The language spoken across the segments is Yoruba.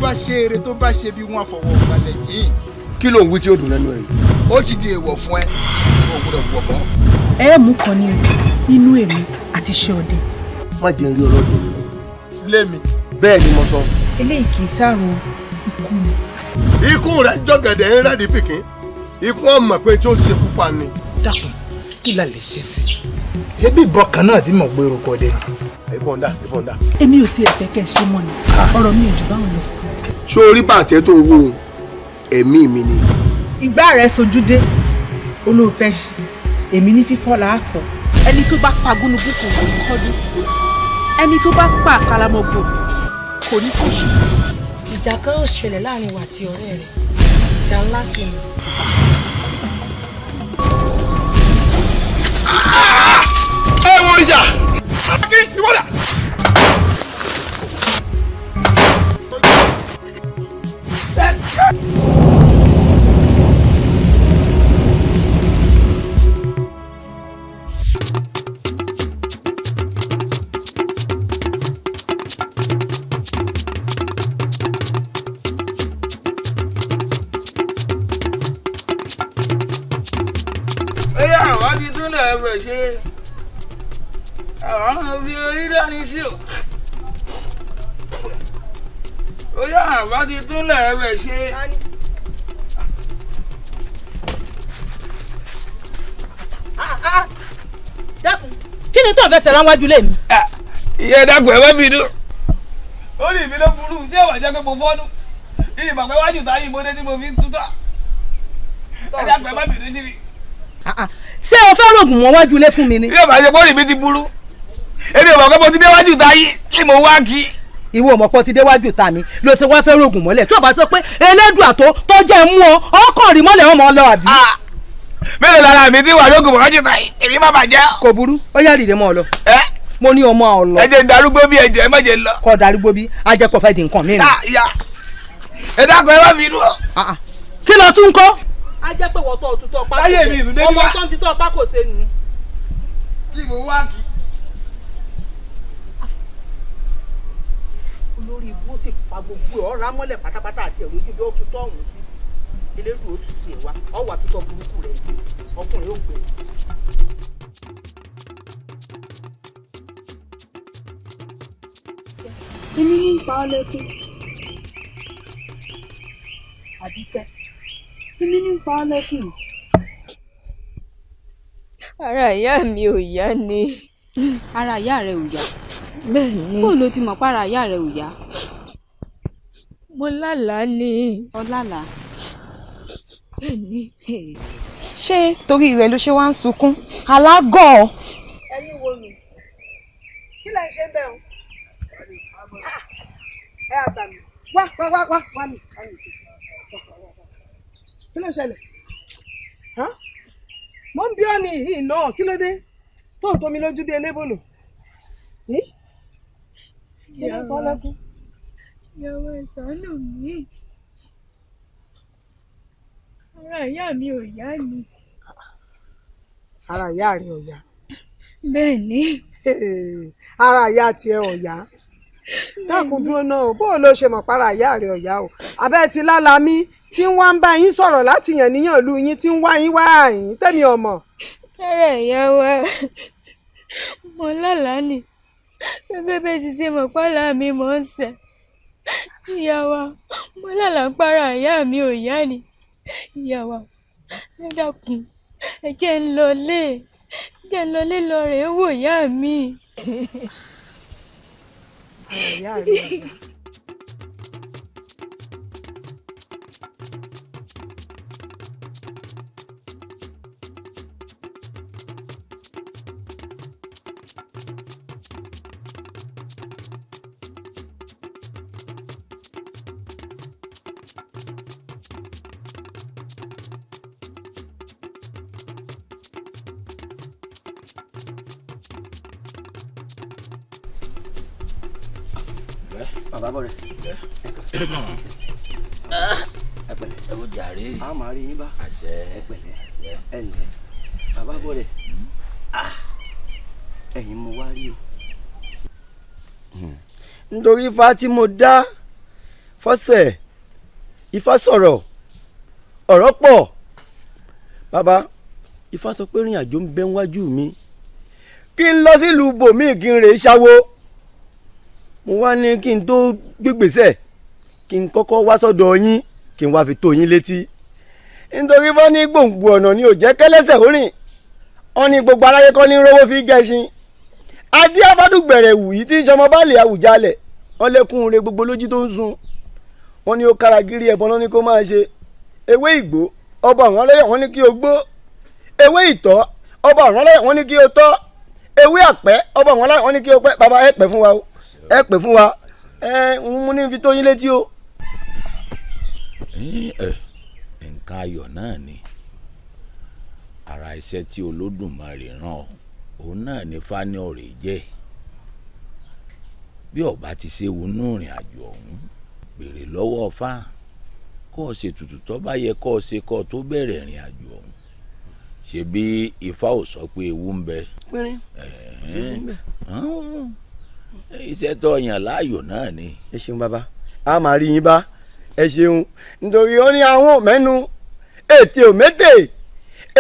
bá ṣe eré tó bá ṣe bí wọ́n fọwọ́ balẹ̀ jìn. kí ló ń wí tí ó dùn lẹ́nu ẹ̀? ó ti di èèwọ̀ fún ẹ o gbọ́dọ̀ fọwọ́ bọ́. ẹ mú kan ní inú èmi àti iṣẹ́ ọdẹ. má jẹ́ rí ọlọ́dún mi. lémi. bẹ́ẹ̀ ni mo sọ. eléyìí kì í sàrùn ikú ni. ikú rẹ̀ jọ̀gẹ̀dẹ̀ ń rẹ́ẹ̀dì pìkín ikú ọmọ pé tí ó ṣe púpà ni. dákun kí la lè ṣe sí i ṣé bí ìbọn kan náà tí mo gbé orúkọ dé ni. ìbọn dà. èmi ò tiẹ̀ fẹ́ kẹ́ ẹ ṣe mọ́ ni ọ̀rọ̀ mi ò jù báwọn lọ. ṣó orí bàtẹ́ tó wó ẹ̀mí mi ni. ìgbà rẹ̀ sojúdé olóòfẹ́ ṣe èmi ní fífọ́ làáfọ̀. ẹni tó bá pa gúnugún kò ní kọ́dún ẹni tó bá pa àkàlàmọ̀gbò kò ní kọ́ṣù. ìjà kan yóò ṣẹlẹ̀ láàrin wa àti ọ̀rẹ́ rẹ̀ ìjà ńlá sí ni. ẹ wọ ìjà kí ìwọ́dà. ṣe àwọn fi orí dání sí o ó yá àbá ti túnlẹ̀ ẹ̀bẹ̀ ṣe. dákun kí ni tó ń fẹsẹ̀ ránwájú lé mi. ìyá dákun ẹ bá mi dùn ó lè mi ló burú tí ẹ̀wọ̀n jẹ́ pé mo fọ́nú ìyìnbọn pé wájú táyì mo dé tí mo fi ń tútọ́ ẹ dákun ẹ bá mi dùn sí mi. ṣé o fẹ́ rògùn mọ́ wájú ilé fún mi ni. yóò bá ṣe bọ́ọ̀lù mi ti burú èmi ò mọ̀ pé mo ti déwájú táyì kí mo wá kí. ìwọ ò mọ̀ pé o ti déwájú ta mi ló ṣe wá fẹ́ rògùn mọ́lẹ̀ tí o bá sọ pé elédùà tó jẹ́ mú ọ ọkàn rí mọ́lẹ̀ ọmọ ọlọ́ àbí. mélòó lára mi ti wà lóògùn mọ́jú táyì èmi má bàjẹ́. kò burú ó yá dìde mọ́ ọ lọ. mo ní ọmọ ọ lọ. ẹ jẹ́ ń darúgbó bí ẹjọ́ ẹ má jẹ́ lọ. kọ́ darúgbó bí ajẹ́pọ̀ fẹ́ di nǹkan mìíràn. ẹ dákun ẹ bá mi dùn. kí ló tún kọ́. a jẹ́ pé wọ́n tọ́ òtútọ́ pa láyé mi ìtúndé ọmọ tó ń fi tọ́ pa kò ṣe nù. kí mo wá kí. olórí ibú sì fa gbogbo ẹ̀ ọ̀rá mọ́lẹ̀ pátápátá àti ẹ̀rọ ojú bí ó tún tọ́ ọ̀hún sí elédùn ó tún sí ẹ̀ wá ọ̀wà tútọ́ burúkú rẹ̀ gbé ọkùnrin ó gbé. èmi ní pa ọ́ lẹ́kún àbíkẹ́ èmi ní pa ọ́ lẹ́kún. ara ìyá mi ò yá ni. ara ìyá rẹ ò yá. bẹ́ẹ̀ ni. bó ló ti mọ̀ pé ara ìyá rẹ ò yá. mo lálàá ni. ọlálàá. bẹ́ẹ̀ ni. ṣé torí rẹ̀ ló ṣe wá ń sunkún alágọ̀. ẹ̀yin wo ni kí lẹ ń ṣe bẹ́ẹ̀ o ẹ àgbà mi wá mi kí ló ṣẹlẹ̀ mo ń bí ọ́ ní ìhìn náà kí ló dé tó ń tómi lójú bí elébòlò kí ló kọ́ lẹ́kún. ìyàwó ìsànù mi ara ìyá mi ò yá ni. ara ìyá rẹ ò yá. bẹ́ẹ̀ ni. ara ìyá tiẹ̀ ò yá dákun dúró náà o bó o ló ṣe mọ̀ para ìyá rẹ ò yá o abẹ́ ti lálamí tí ń wá ń bá yín sọ̀rọ̀ láti yàn níyàn lu yín tí ń wá yín wá àyín tẹ́mi ọmọ. ara ìyá wa mo lálàá ni gẹ́gẹ́ bẹ́ẹ̀ ti ṣe mọ̀ pálá mi mọ̀ ń sẹ̀ ìyá wa mo lálàá ń para ìyá mi ò yá ni ìyá wa ẹ dákun ẹ jẹ́ ń lọlé lọ rèé wò ìyá mi. ìyá rẹ ò yá. bàbá bọ̀ rẹ̀ ẹ pẹ̀lẹ́ ẹ kò jàre. a máa rí yín bá àṣẹ ẹ pẹ̀lẹ́ ẹ ǹlẹ́ bàbá bọ̀ rẹ̀ ẹ̀yin mo wá rí o. nítorí ifá tí mo dá fọ́sẹ̀ Ifá sọ̀rọ̀ ọ̀rọ̀ pọ̀ bàbá Ifá sọ pé rìn àjò ń bẹ níwájú mi kí n lọ sílùú bòmíì kí n rè é ṣáwó mo wá ní kí n tó gbégbèsè kí n kọ́kọ́ wá sọ́dọ̀ yín kí n wá fi tó yín létí nítorí wọ́n ní gbòǹgbò ọ̀nà ni ò jẹ́ kẹ́lẹ́sẹ̀ rìn wọ́n ní gbogbo aráyé kọ́ ní rówó fi gẹṣin adé afádùgbẹ̀rẹ̀ wù yìí tí ń sọmọ báàlì àwùjalẹ̀ wọ́n lẹ́kùn re gbogbo lójú tó ń sun wọ́n ní ó kára gírí ẹ̀bọn náà ní kó máa ṣe ewé ìgbó ọba àwọn ọlọ́yẹ̀ wọ́n ní kí o gbó ewé ìtọ́ ọba àwọn ọlọ́yẹ̀ wọ́n ní kí o tọ́ ewé àpẹ́ ọba àwọn ọlọ́yẹ̀ wọ́n ní kí o pẹ́ bàbá ẹ pẹ́ fún wa o ẹ pẹ́ fún wa mo ní fi tó yín létí o. nǹkan ayọ̀ náà ni ara iṣẹ́ tí Olódùmarè rán ọ òun náà ní fani ọ̀rẹ́ jẹ́ bí ọba ti ṣe wọnú ìrìn àjò ọ̀hún béèrè lọ́wọ́ Ifá kó o ṣe tutù tó bá yẹ kó o ṣe kó o tó bẹ̀rẹ̀ ìrìn àjò ọ̀hún ṣe bí Ifá ò sọ pé ewu ń bẹ iṣẹ́ tó yàn láàyò náà ni. ẹ ṣeun bàbá a máa rí yín bá ẹ ṣeun nítorí ó ní àwọn mẹ́nu ètè òmétè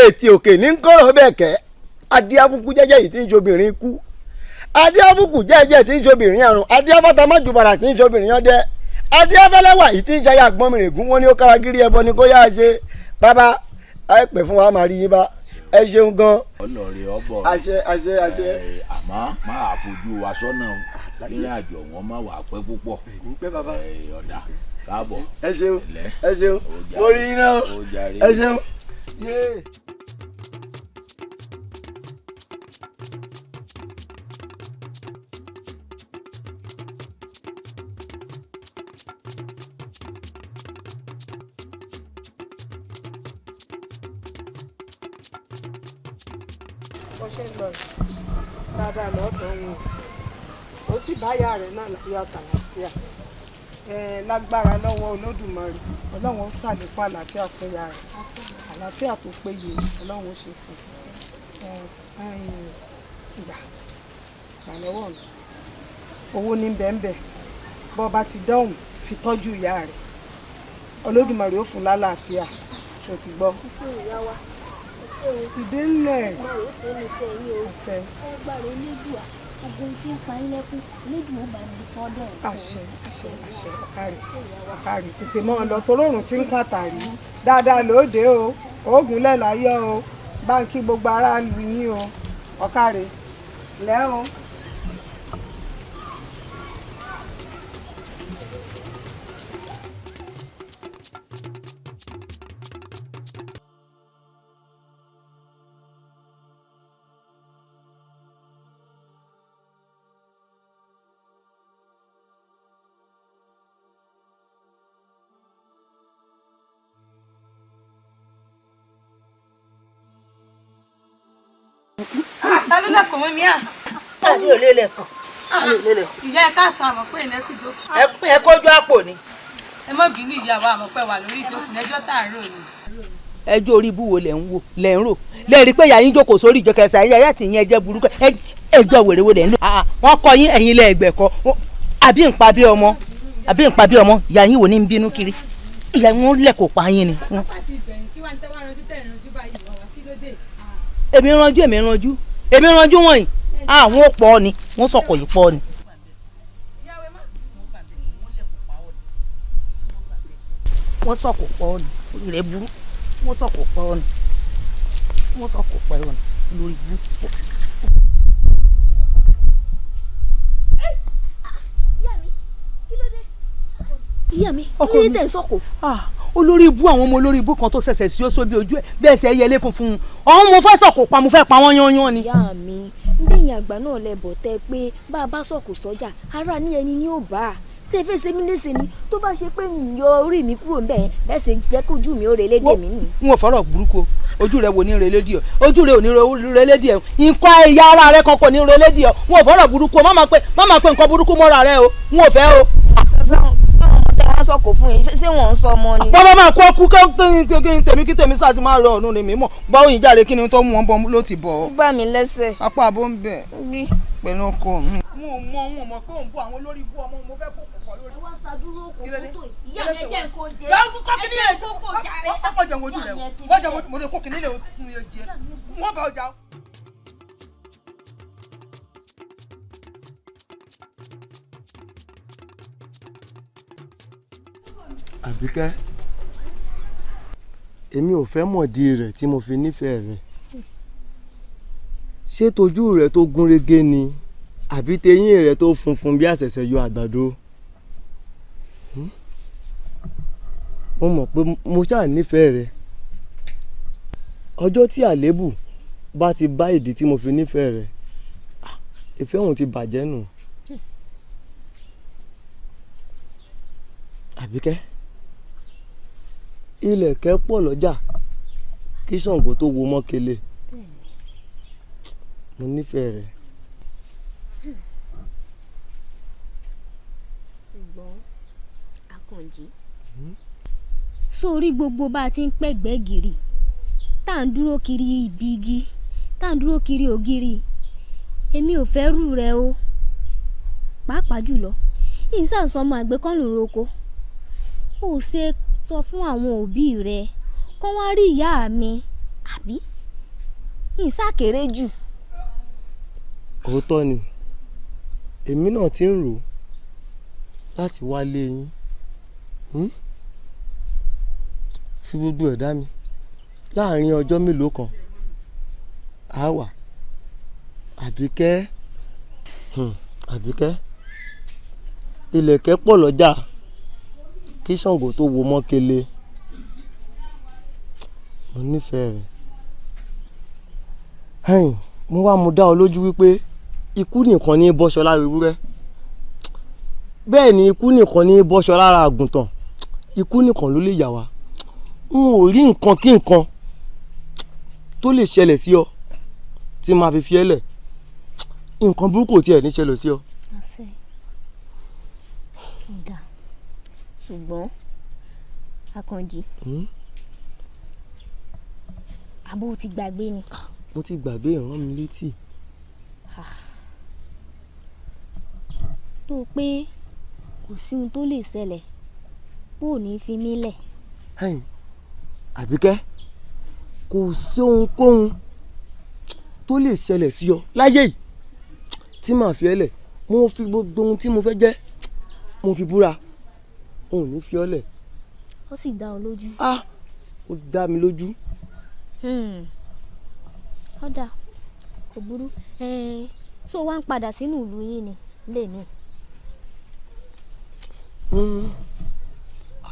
ètè òkè ní kọ́rọ̀ bẹ́ẹ̀ kẹ́ adíáfúkú jẹ́jẹ́ yìí tí ń ṣobìnrin kú adíáfúkú jẹ́jẹ́ tí ń ṣobìnrin àrùn adíáfátámájúbàrà tí ń ṣobìnrin ọdẹ adíáfẹ́lẹ́wà yìí tí ń ṣayé àgbọ̀nmìrègún wọn ní ó kára gírí ẹbọ ni kó yáa ṣe bàbá ẹ pẹ́ fún wa máa rí yín bá ẹ ṣeun gan. ọlọrin ọbọ àṣẹ. àmọ́ máa fojú wa sọ́nà ìrìn àjò wọn máa wà pẹ́ púpọ̀ ọ̀dà káàbọ̀. ẹ ṣeun mo rí iná ẹ ṣeun. bó ṣe ń lọ dáadáa lọ́dọ̀ wọn ó sì báyà rẹ̀ náà láyọ̀ àtàlàfíà lágbára lọ́wọ́ Olódùmarè Ọlọ́run ó ṣàlékún àlàáfíà fún ya rẹ̀ àlàáfíà tó péye Ọlọ́run ó ṣe fún ìgbà lọ́wọ́ mi owó ní bẹ́ẹ̀nbẹ́ẹ̀ bọ́ bá ti dọ́hùn fi tọ́jú ìyá rẹ̀ Olódùmarè ó fún lálàáfíà ṣó ti gbọ́. ìdí ńlẹ̀ àṣẹ ogun tí ń pa yín lẹ́kún nídùú ó bá mi sọ́dọ̀ ẹ̀. àṣẹ ọ̀kàrí tètè mọ́ ọ lọ torórùn tí ń kàtàrí dáadáa lóde o oògùn lẹ́láyọ̀ o báńkì gbogbo ara lu yín o ọ̀kàrí lẹ́ o. ta ló lẹ̀kọ̀ mọ́ mi à. tàbí ò lè lẹ̀kọ̀. ìyá ẹ káàsán àmọ́ pé ìnẹ́kù jókòó. ẹ kójú àpò ni. ẹ mọ̀ bí ní ìyàwó àmọ́ pé wà lórí ìjókòó lẹ́jọ́ tá à ń rò ni. ẹjọ́ orí ibú wo lẹ̀ ń wò lẹ̀ ń rò lẹ́ẹ̀rí pé yàyín jókòó sórí ìjọkẹsà ẹ̀yà tí yẹn jẹ́ burúkú ẹjọ́ wèrè wo lẹ̀ ń lò. wọ́n kọ yín ẹ̀yin lẹ́ẹ̀gbẹ́ kọ àbí ń pa bí ọmọ yàyín wò ní ń bínú kiri ìyá wọn lẹ̀ kó pa yín ni. èmi ranjú wọ̀nyí àwọn pọ̀ ni wọ́n sọ̀kọ̀ yìí pọ̀ ni. wọ́n sọ̀kọ̀ pọ̀ ni rẹ̀ burú wọ́n sọ̀kọ̀ pọ̀ ni lórí burú. ìyá mi kí ló dé tẹ̀ sọ̀kọ̀. olórí ibú àwọn ọmọ olórí ibú kan tó ṣẹ̀ṣẹ̀ sí ó sóbi ojú ẹ̀ bẹ́ẹ̀ ṣe ẹyẹlé funfun ọ̀hún mo fẹ́ sọ̀kò pa mo fẹ́ pa wọ́n yán ni. ìyá mi gbẹ̀yìn àgbà náà lẹ́bọ̀ tẹ́ pé bá a bá sọ̀kò sọ́jà ara ní ẹni ní ò bá a ṣe fẹ́ ṣe mí léṣe ni tó bá ṣe pé yọ orí mi kúrò ńbẹ̀ bẹ́ẹ̀ ṣe jẹ́ kójú mi ó re lédè mi nì. n ò fọ́rọ̀ burúkú ojú rẹ wò ní re lédè ọ ojú rẹ ò ní re lédè ọ nǹkan ẹ̀yà ara rẹ kankan ní re lédè ọ n ò fọ́rọ̀ burúkú ọ má máa pé nǹkan burúkú mọ́ra rẹ o n ò fẹ́ o. sọ̀kò fún yín ṣé wọ́n ń sọ ọmọ ni. bọ́bá máa kó kú kí tèmi sáà ti máa lọ ọ̀nù rẹ̀ mímọ́ báwo yìí jáde kí ni tó mú wọn bọ́ ló ti bọ̀. ó gbà mí lẹ́sẹ̀. apá àbó ń bẹ̀ pẹ̀lú ọkọ mi. mo mọ̀ pé òun bú àwọn olórí bú ọmọ mo fẹ́ kó kọ̀ lórí. ẹ wá ṣàdúró kò tó yìí. fẹsẹ̀ wá. Báwo kọ́ kí nílẹ̀ ọkọ̀ jẹun ojú rẹ̀ wọ́n jẹun mo lè kó kí nílẹ̀ fún mi jẹ wọ́n bá ọjà. Àbíkẹ́ èmi ò fẹ́ mọ̀dí rẹ̀ tí mo fi nífẹ̀ẹ́ rẹ̀ ṣé tójú rẹ̀ tó gún régé ni àbí teyín rẹ̀ tó funfun bí àṣẹ̀ṣẹ̀ yọ àgbàdo mo mọ̀ pé mo ṣáà nífẹ̀ẹ́ rẹ̀ ọjọ́ tí àléébù bá ti bá ìdí tí mo fi nífẹ̀ẹ́ rẹ̀ ìfẹ́ òun ti bàjẹ́ nù. Àbíkẹ́ ilẹ̀kẹ̀ pọ̀ lọ́jà kí Ṣàngó tó wo mọ́kele mo nífẹ̀ẹ́ rẹ̀. ṣùgbọ́n Àkànjí sórí gbogbo bá a ti ń pẹ̀gbẹ́ gírí tá à ń dúró kiri ibi igi tá à ń dúró kiri ògiri èmi ò fẹ́ rú rẹ o pàápàá jùlọ yìí sàǹsọ́mọ àgbẹ̀kọ́nù roko ó ṣe sọ fún àwọn òbí rẹ kó wá rí ìyá mi àbí ìsàkéré jù. òótọ́ ni èmi náà ti ń rò láti wálé yín fi gbogbo ẹ̀dá mi láàrin ọjọ́ mélòó kan á wà. Àbíkẹ́ Àbíkẹ́ ilẹ̀kẹ̀ pọ̀ lọ́jà kí Ṣàngó tó wo mọ́kele mo nífẹ̀ẹ́ rẹ̀ mo wá mo dá ọ lójú wípé ikú nìkan ní bọ́ṣọ lára ewúrẹ́ bẹ́ẹ̀ ni ikú nìkan ní bọ́ṣọ lára àgùntàn ikú nìkan ló lè yà wá n ò rí nǹkan kí nǹkan tó lè ṣẹlẹ̀ sí ọ tí máa fi fi ẹ́ lẹ̀ nǹkan burúkú tiẹ̀ ní ṣẹlẹ̀ sí ọ. ṣùgbọ́n Àkànjí àbó ti gbàgbé ni. mo ti gbàgbé ìran mi létí. tó pé kò sí ohun tó lè ṣẹlẹ̀ bó ò ní fi mí lẹ̀. Àbíkẹ́ kò sí ohunkóhun tó lè ṣẹlẹ̀ sí ọ láyé yìí tí màá fi ẹ́ lẹ̀ mo fi gbogbo ohun tí mo fẹ́ jẹ́ mo fi búra òun ní fi ọ́ lẹ̀. ó sì dá ọ lójú. ó dá mi lójú. ó dà kò burú tó wá ń padà sínú ìlú yín ni lẹ́nu.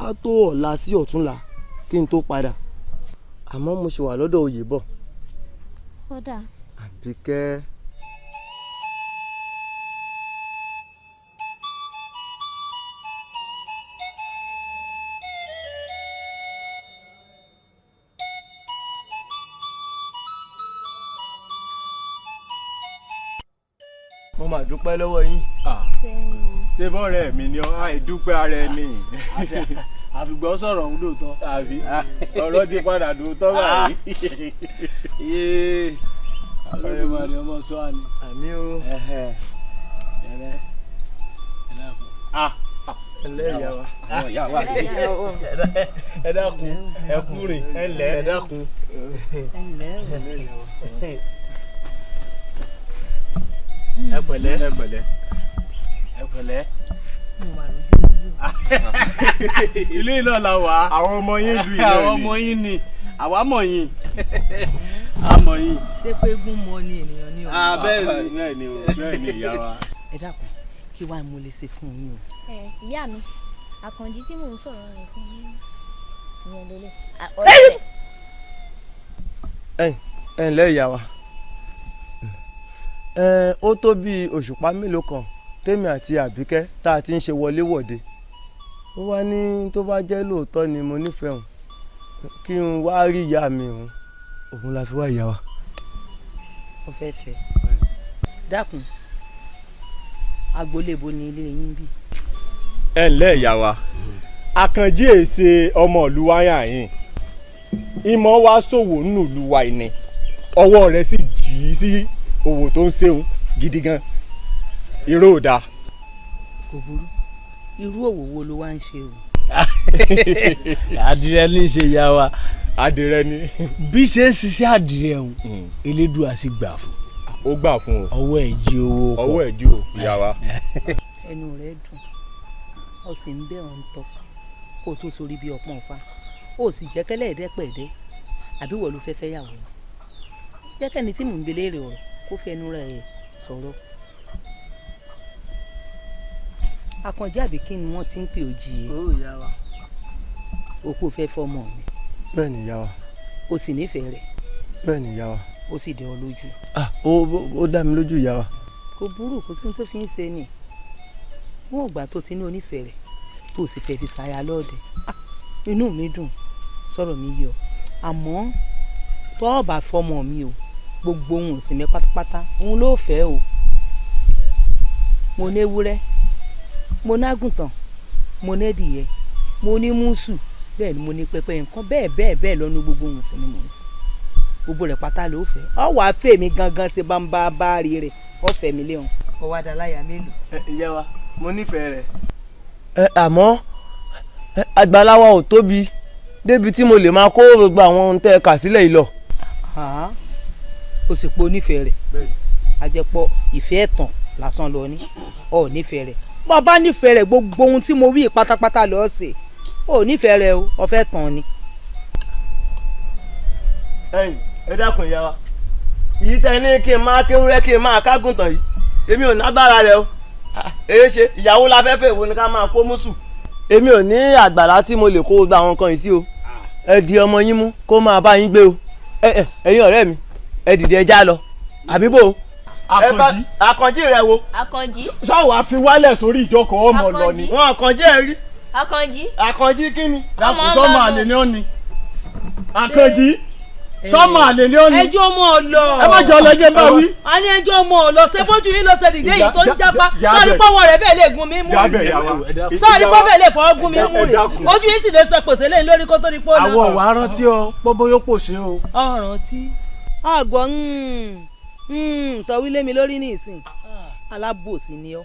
á tó ọ̀la sí ọ̀túnla kí n tó padà àmọ́ mo ṣe wà lọ́dọ̀ Oyèbọ̀. ó dà. Àbíkẹ́. mo máa dúpẹ́ lọ́wọ́ yín. ṣé bọ́ọ̀rẹ́ mi ni àìdúpẹ́ ara ẹni. àfìgbọ́ sọ̀rọ̀ ń dòótọ́. àbí ọ̀rọ̀ ti padà dòótọ́ báyìí. ọ̀rẹ́ wa ni ọmọ sọ àní. àmì o. ẹlẹ́ ìyá wa. ẹ dákun ẹ kúrin ẹ lẹ́ ẹ dákun. ẹ pẹ̀lẹ́ ẹ pẹ̀lẹ́ ẹ pẹ̀lẹ́. ìlú iná la wà. àwọn ọmọ yín lu ìlú yìí. àwọn ọmọ yín ni àwa mọ̀ yín a mọ̀ yín. ṣé pé eégún mọ ni ènìyàn ní ọ̀rọ̀. bẹ́ẹ̀ ni bẹ́ẹ̀ ni ìyá wa. ẹ dákun kí wàá mo lè ṣe fún yín o. ìyá mi Àkànjí tí mò ń sọ̀rọ̀ rẹ̀ fún yín ìyẹn lélẹ̀. ẹ ǹlẹ́ ìyá wa ó tó bí òṣùpá mélòó kan tèmi àti Àbíkẹ́ tá a ti ń ṣe wọléwọ̀de ó wá ní tó bá jẹ́ lóòótọ́ ni mo nífẹ̀ẹ́ òun kí n wá rí ìyá mi òun la fi wá ìyá wa. ó fẹ́ fẹ́ dákun agbolébo ni ilé yín bí. ẹ ǹlẹ́ ìyá wa Àkànjí èsè ọmọ ìlú wáyà yín ìmọ̀ wa ṣòwò nínú ìlú wa ìní ọwọ́ rẹ̀ sì jì í sí òwò tó ń ṣeun gidi gan irú ò dáa. kò burú irú òwò wo ló wá ń ṣe o. àdìrẹ ní í ṣe ìyá wa. àdìrẹ ni. bí ṣe ń ṣiṣẹ́ àdìrẹ ọ̀hún elédùà sì gbà fún. ó gbà fún o. ọwọ́ ẹ̀ jí owó kọ. ọwọ́ ẹ̀ jí o ìyá wa. ẹnu rẹ dùn ó sì ń bẹ̀ ọ́ ń tọ́ kó o tó sorí bí ọpọ́n ọ̀fà ó sì jẹ́ kẹ́lẹ́ ẹ̀dẹ́pẹ̀ẹ́dẹ́ àbí wọ́n ló fẹ́ fẹ́ yàwó ni jẹ́ kẹ́ni tí mò ń belé rè ọ̀rọ̀ kó fẹnu rẹ̀ sọ̀rọ̀. Àkànjí àbí kí ni wọ́n ti ń pè òjì yẹn. ó ìyá wa. òkú fẹ́ fọmọ mi. bẹ́ẹ̀ ni ìyá wa. o sì nífẹ̀ẹ́ rẹ̀. bẹ́ẹ̀ ni ìyá wa. ó sì dẹ ọ lójú. ó dá mi lójú ìyá wa. kò burú kò sí ní tó fi ń ṣe ni wọn ò gbà tó ti ní onífẹ̀ẹ́ rẹ̀ tó sì fẹ́ fi ṣaya lọ́ọ̀dẹ̀ inú mi dùn sọ̀rọ̀ mi yọ àmọ́ tó o bá fọmọ mi o gbogbo ohun ìsinmi pátápátá òun ló fẹ́ o mo ní ewúrẹ́ mo ní àgùntàn mo ní ẹdìyẹ mo ní múùsù bẹ́ẹ̀ ni mo ní pẹpẹ nǹkan bẹ́ẹ̀ lọ́nu gbogbo ohun ìsinmi mo ń sìn gbogbo rẹ̀ pátá ló fẹ́ ọ wàá fẹ́ mi gangan ṣe bá ń bá bá rí rẹ̀ ọ fẹ́ mi léhùn ọ wá dá láyà mélòó. ìyá wa mo nífẹ̀ẹ́ rẹ̀. àmọ́ àgbàláwa ò tóbi débi tí mo lè máa kó gbogbo àwọn ohun tẹ́ ẹ kà sílẹ̀ yìí lọ. o sì pé onífẹ̀ẹ́ rẹ̀ àjẹpọ̀ ìfẹ́ ẹ̀tàn lásán lọ ní ọ nífẹ̀ẹ́ rẹ̀ bọ́ bá nífẹ̀ẹ́ rẹ̀ gbogbo ohun tí mo wí pátápátá lọ́ọ́ sè ọ nífẹ̀ẹ́ rẹ̀ o ọ fẹ́ tàn ni. ẹ dákun ìyá wa yìí tẹ ní kí n máa kéwúrẹ́ kí n máa kágùntàn yìí èmi ò nágbára rẹ o èyí ṣe ìyàwó la fẹ́fẹ́ wo ni ká máa kó mùsù èmi ò ní àgbàlá tí mo lè kó gba àwọn nǹkan yìí sí o ẹ di ọmọ yín mú kó máa bá yín gbé o ẹ̀yin ọ̀rẹ́ mi ẹ dìde ẹ já lọ àbí bò. Àkànjí Àkànjí rẹ wo. Àkànjí. ṣáà wàá fi wálẹ̀ sórí ìjókòó ọmọ lọ ni. wọn Àkànjí ẹ rí. Àkànjí. Àkànjí kí ni. dàpọ̀ sọ́mọ àlè ni ó ni. Àkànjí sọ́mọ àlè ni ó ni. ẹjọ́ mọ̀ ọ lọ. ẹ má jọ lọ jẹ́ bá wí. a ní ẹjọ́ mọ̀ ọ lọ ṣé bójú yín lọ ṣe dìde yìí tó ń jápa sọ́ọ́ni pọ́wọ́ rẹ̀ bẹ́ẹ̀ lè gun mi mú rí sọ́ọ́ni pọ́wọ́ bẹ́ẹ̀ lè fọwọ́ gun mi mú rí ojú yín sì lè sọ pèsè lẹ́yìn lórí kó tó di pọ́nà. àwọn ọ̀wá rántí ọ pọ́bó yóò pòṣe o. ọ̀ràn tí àgọ́ tọ́wí lé mi lórí ní ìsìn alábòsí ni ọ́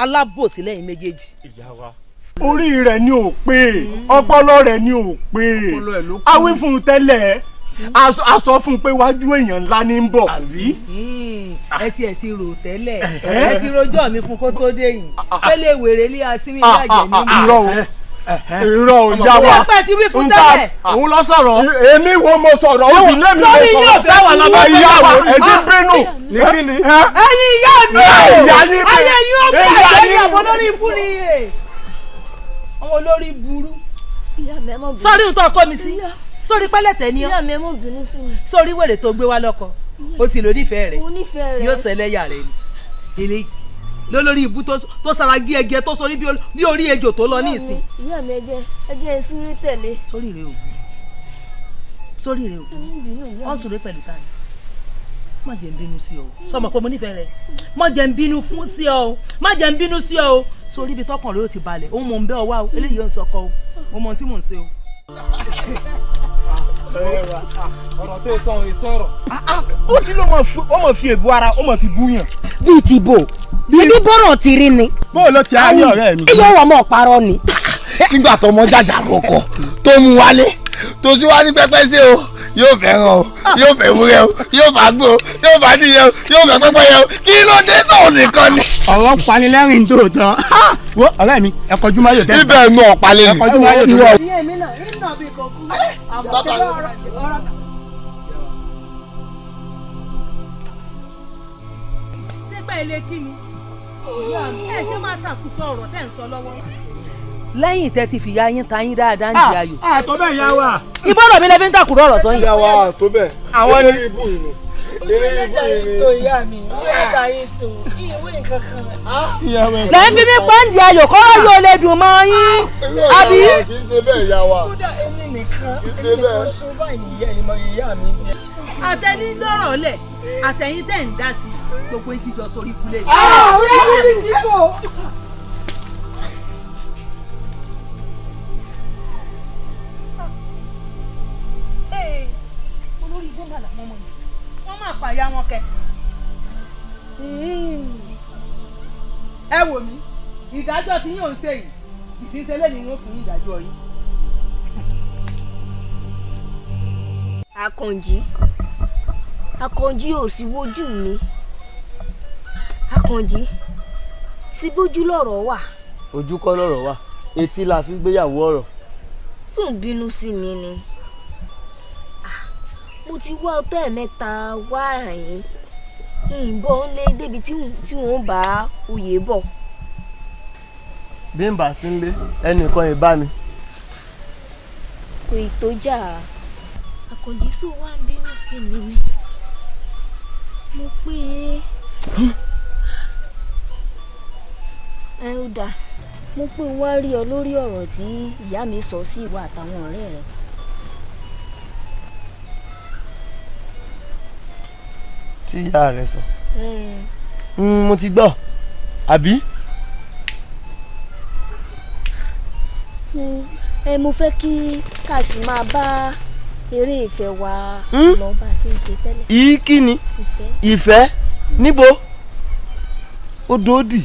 alábòsí lẹ́yìn méjèèjì. orí rẹ̀ ni ò pé ọpọlọ rẹ̀ ni ò pé awí fún un tẹ́lẹ̀ a sọ fún un pé wájú èèyàn ńlá ní ń bọ̀. ẹ ti rò tẹ́lẹ̀ ẹ ti rojọ́ mi fún kó tó dé yìí pélé wèrè lé asínwó ìyàjẹ́ nínú. irọ́ ò yá wa ọpẹ ti wí fún tẹ́lẹ̀. òun lọ sọ̀rọ̀. èmi wo mo sọ̀rọ̀ ó sì lémi lè sọ̀rọ̀. sọ́ni yóò fẹ́ wà lábẹ́ ìyá wa ẹ̀jí bínú. ní kí ni. ẹ̀yin ìyá mi ìyá ni bí. ayé yóò bá ẹ̀jẹ̀ ìyàwó lórí ibú ni àwọn olórí burú. sọ́ni ń tọ́ ọkọ mi sí sórí pẹ́lẹ́tẹ̀ ni ọ́. ìyá mi ẹ mọ̀ bínú sí mi. sórí wèrè tó gbé wá lọ́kọ ó sì lò nífẹ̀ẹ́ rẹ̀ mo nífẹ̀ẹ́ rẹ̀. yóò ṣẹlẹ́yà rẹ̀ ni eléyìí lólórí ibú tó sara gí ẹgẹ tó sórí bí orí ejò tó lọ ní ìsìn. ìyá mi ẹjẹ ìsúrí tẹ̀lé. sórí rẹ o sórí rẹ o ọ sùn rẹ pẹ̀lú ta ni má jẹ́ ń bínú sí ọ o sọmọ pé mo nífẹ̀ẹ́ rẹ má jẹ́ ń bínú fún sí ọ o má jẹ́ ń bínú sí ọ o sórí ibi tọkàn rẹ ó ti balẹ̀ òun mò ń bẹ́ ọ wá o eléyìí ò ń sọkọ o mo mọ tí mò ń ṣe o. ọ̀rọ̀ tó sọ̀rọ̀ ìsọ̀rọ̀. ó ti lọ́ mọ̀ fi èbú ara ó mọ̀ fi búyàn. bíi ti bò síbí bọ́rọ̀ ti rí ni. bó o ló ti ayé ọ̀rẹ́ mi. iye wà mọ̀ parọ́ ni. nígbà tó mọ jàjà kọ̀ọ̀kọ̀ tó mú wálé tó tún wá ní pẹ́pẹ́ sí o yóò fẹ́ràn o yóò fẹ́ wúrẹ́ o yóò fà gbó o yóò fà níyẹ o yóò fẹ́ pẹ́pẹ́ yẹ o kí ló dé sọ̀rọ̀ nìkan ni. ọ̀rọ̀ panilẹ́rìn tòótọ́. wo ọ̀rẹ́ mi ẹ kọjú máa yóò tẹ́. ibẹ̀ nù ọ̀pálẹ̀ ni. ẹ kọjú máa yóò tẹ́. ìyẹn mi náà ń nà bí kò kú àmọ́ kí ló rọ. sígbà ilé kí mi ẹ ṣe máa tàkùtọ̀ ọ̀rọ̀ tẹ́ ń sọ lọ́wọ́. lẹ́yìn tẹ́ ti fìyà yín ta yín dáadáa ń di ayò. àtọ́ bẹ́ẹ̀ yá wa. ìbọ̀rọ̀ mi lẹ fi ń tàkùrọ̀ ọ̀rọ̀ sọ́yìn. ìyá wa tó bẹ́ẹ̀ àwọn ní ibú yìí ni. ojú ẹlẹ́dàá yìí tó ìyá mi ojú ẹlẹ́dàá yìí tó ìwé nǹkan kan. lẹ́yìn fi mi pọ́ǹdì ayò kọ́ yóò lè dùn mọ́ yín. àbí. kì í ṣe bẹ́ẹ̀ yá wa. kódà èmi nìkan sún báyìí ìyá mi. àtẹni dọ̀rọ̀ lẹ̀ àtẹ̀yìn tẹ̀ ń dá sí gbogbo ìtìjọ sórí kulẹ̀. ọ̀rẹ́ mi ti bò. olórí ibú mà làwọn ọmọ yìí wọ́n máa pààyà wọn kẹ. ẹ wò mí ìdájọ́ tí yóò ń ṣe yìí ìfínsẹ́lẹ̀ ni wọ́n fún ìdájọ́ yín. Àkànjí ò sí wojú mi. Àkànjí sí bójú lọ̀rọ̀ wà. Ojú kọ́ lọ̀rọ̀ wà, etí la fi gbéyàwó ọ̀rọ̀. Sùn bínú sí mi ni. Mo ti wá ọtọ́ ẹ̀mẹ́ta wá àyín. Ìbọn ń lé débi tí wọ́n bá oyè bọ̀. Bí n bá sí ń lé ẹnìkan ìbá mi. Kò ì tó jà. Àkànjí sọ wá ń bínú sí mi ni. Mo pé ẹ ó dáa. Mo pé wá rí ọ lórí ọ̀rọ̀ tí ìyá mi sọ sí ìwà àtàwọn ọ̀rẹ́ rẹ̀. Tí ìyá rẹ sọ. Mo ti gbọ́ àbí. Mo fẹ́ kí kàsí máa bá eré ìfẹ́ wa lọ bá a ṣe ń ṣe tẹ́lẹ̀. Kí ni ìfẹ́ níbo ó dòdì.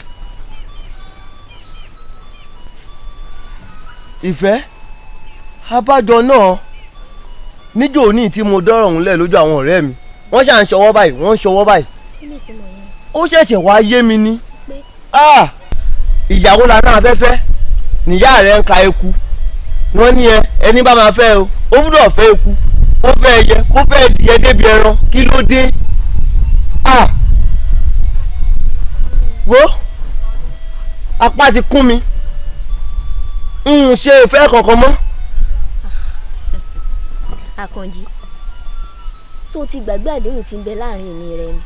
Ìfẹ́ abájọ náà níjó ní tí mo dọ́rọ̀ òun lẹ̀ lójú àwọn ọ̀rẹ́ mi wọ́n ṣà ń ṣọwọ́ báyìí. Ó ṣẹ̀ṣẹ̀ wá yé mi ní. Ìyàwó la náà fẹ́fẹ́ níyà rẹ̀ ń ka eku wọ́n ní ẹni bá máa fẹ́ o ó gbúdọ̀ fẹ́ eku kó fẹ́ ẹyẹ kó fẹ́ ẹdìyẹ débi ẹran kí ló dé. Wo apá ti kún mi ṣe ìfẹ́ kankan mọ́. Àkànjí tó ti gbàgbé àdéhùn tí ń bẹ láàrin èmi rẹ ni.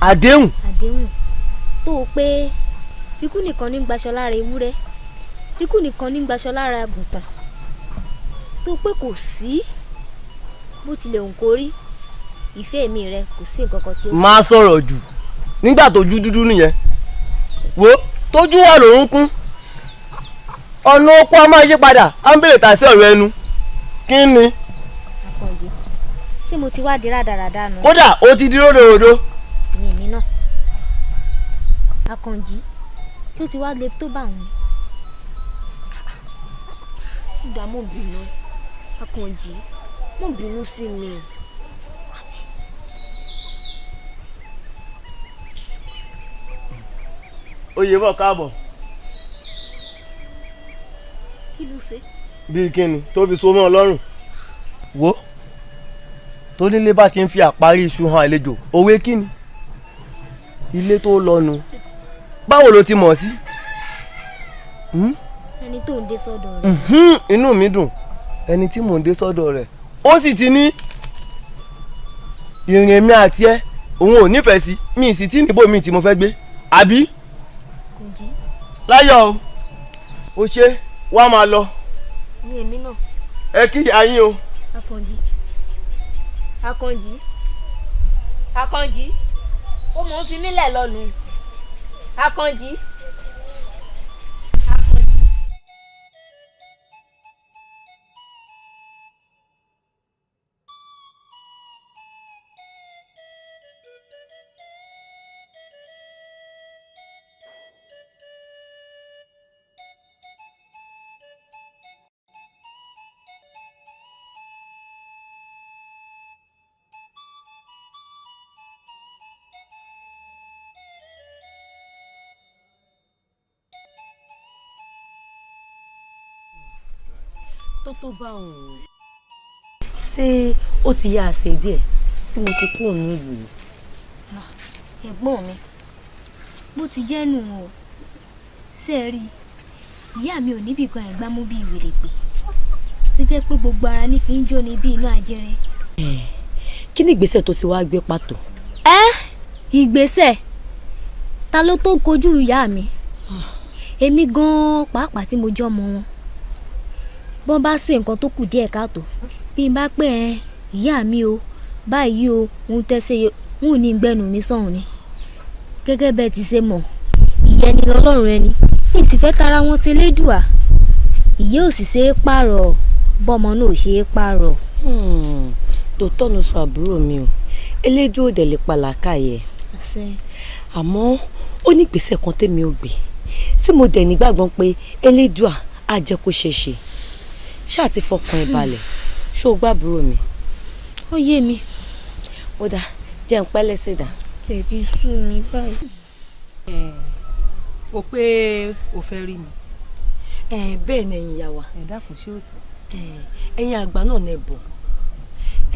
Àdéhùn tó o pé ikú nìkan ní gbaṣọ lára ewúrẹ́ ikú nìkan ní gbaṣọ lára àgùntàn tó o pé kò sí bó tilẹ̀ òun kò rí ìfẹ́ mi rẹ kò sí nǹkan kan tí ó sì. Má sọ̀rọ̀ jù nígbà tójú dúdú nìyẹn wo tójú wà lòún kún ọ̀nà okó a máa yí padà á ń bèrè tàṣí ọ̀rọ̀ ẹnu kí ni. Àkànjí ṣé mo ti wá di rádaràda nù. Kódà ó ti di ródòdó. ní èmi náà Àkànjí ṣé o ti wá le tó bá wọn. ìgbà mo bínú Àkànjí mo bínú sí mi. Oyè bọ̀ káàbọ̀. Kí ló ṣe. Bíi kíni tó fi so mọ́ ọ lọ́rùn. Wo tó nílé bá ti ń fi àparí iṣu hàn àlejò òwe kíni ilé tó lọ́nu báwo ló ti mọ̀ sí. ẹni tó ń dé sọ́dọ̀ rẹ̀. Inú mi dùn ẹni tí mò ń dé sọ́dọ̀ rẹ̀ ó sì ti ní ìrìn èmi àti ẹ òun ò nífẹ̀ẹ́ sí mi sì tí níbo mi tí mo fẹ́ gbé àbí. Láyọ̀ o ṣe wá máa lọ. ní èmi náà. Ẹ kí ìyá yín o. Àkànjí ó mọ̀ ń fi mílẹ̀ lọ́nu. Àkànjí. tó bá òun. Ṣé ó ti yá àṣẹ díẹ̀ tí mo ti kú òun nílùú? Ẹ̀gbọ́n mi bó ti jẹ́ nù o ṣe é rí ìyá mi ò níbì kan ẹ̀gbá mú bí ìwèrè pé tó jẹ́ pé gbogbo ara ní fi ń jó ní bí inú ajẹrẹ. Kí ni ìgbésẹ̀ tó ti wá gbé pàtó? Ìgbésẹ̀ ta ló tó kojú ìyá mi èmi gan-an pàápàá tí mo jọ́ ọmọ wọn bọ́n bá ṣe nǹkan tó kù díẹ̀ káàtó bí n bá pẹ́ ìyá mi o báyìí o ń tẹ́sẹ̀ ń ní gbẹ́nu mi sọ̀hún ni gẹ́gẹ́ bẹ́ẹ̀ ti ṣe mọ̀ ìyẹn ni lọ́lọ́run ẹni ní ìsìfẹ́ tara wọn ṣe lédùá ìyẹ́ ò sì ṣe é pààrọ̀ bọ́mọ náà ò ṣe é pààrọ̀. Tòótọ́ ló sọ àbúrò mi o elédùn òdè lè pa làákàyè àmọ́ ó ní ìgbésẹ̀ kan tèmi ò gbé tí mo dẹ̀ nígbàgbọ́ pé elédùà á jẹ́ kó ṣe ṣe ṣáà ti fọkàn ẹ balẹ̀ ṣó o gbàbúrò mi. ó yé mi. ó dáa jẹ́ ń pẹ́ lẹ́sẹ̀ dà. tẹ̀bí sú mi báyìí. o pé o fẹ́ rí mi. bẹ́ẹ̀ ni ẹ̀yin ìyá wa. ẹ dákun ṣé o sì. ẹ̀yin àgbà náà nẹ bọ̀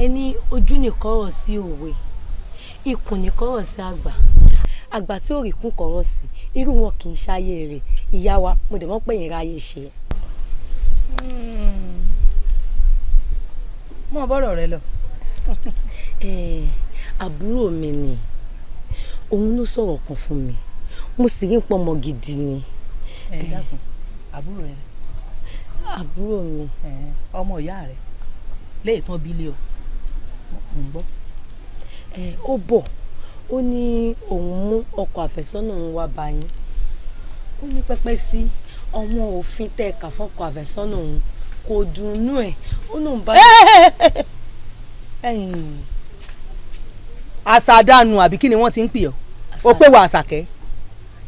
ẹni ojú ní kọ́rọ̀ sí òwe ikùn ní kọ́rọ̀ sí àgbà tí ò rí kún kọ́rọ̀ sí irú wọn kì í ṣáyé rẹ̀ ìyá wa mo dẹ̀ mọ́ pé yín ráyè ṣe. mọ bọ́rọ̀ rẹ lọ. àbúrò mi ni òun ló sọ̀rọ̀ kan fún mi mo sì rí ń pọmọ gidi ni. ẹ dákun àbúrò rẹ. àbúrò mi. ọmọ ìyá rẹ léè tán bílíọ̀ ń gbọ́. ó bọ̀ ó ní òun mú ọkọ àfẹ́sọ́nà òun wá bá yín ó ní pẹ́pẹ́ sí àwọn òfin tẹ́ ẹ̀ka fọ́kọ àfẹ́sọ́nà òun kò dùnnú ẹ̀ ó lóun bá. àṣàdànù àbí kí ni wọ́n ti ń pè ọ́ ó pé wà àṣàkẹ́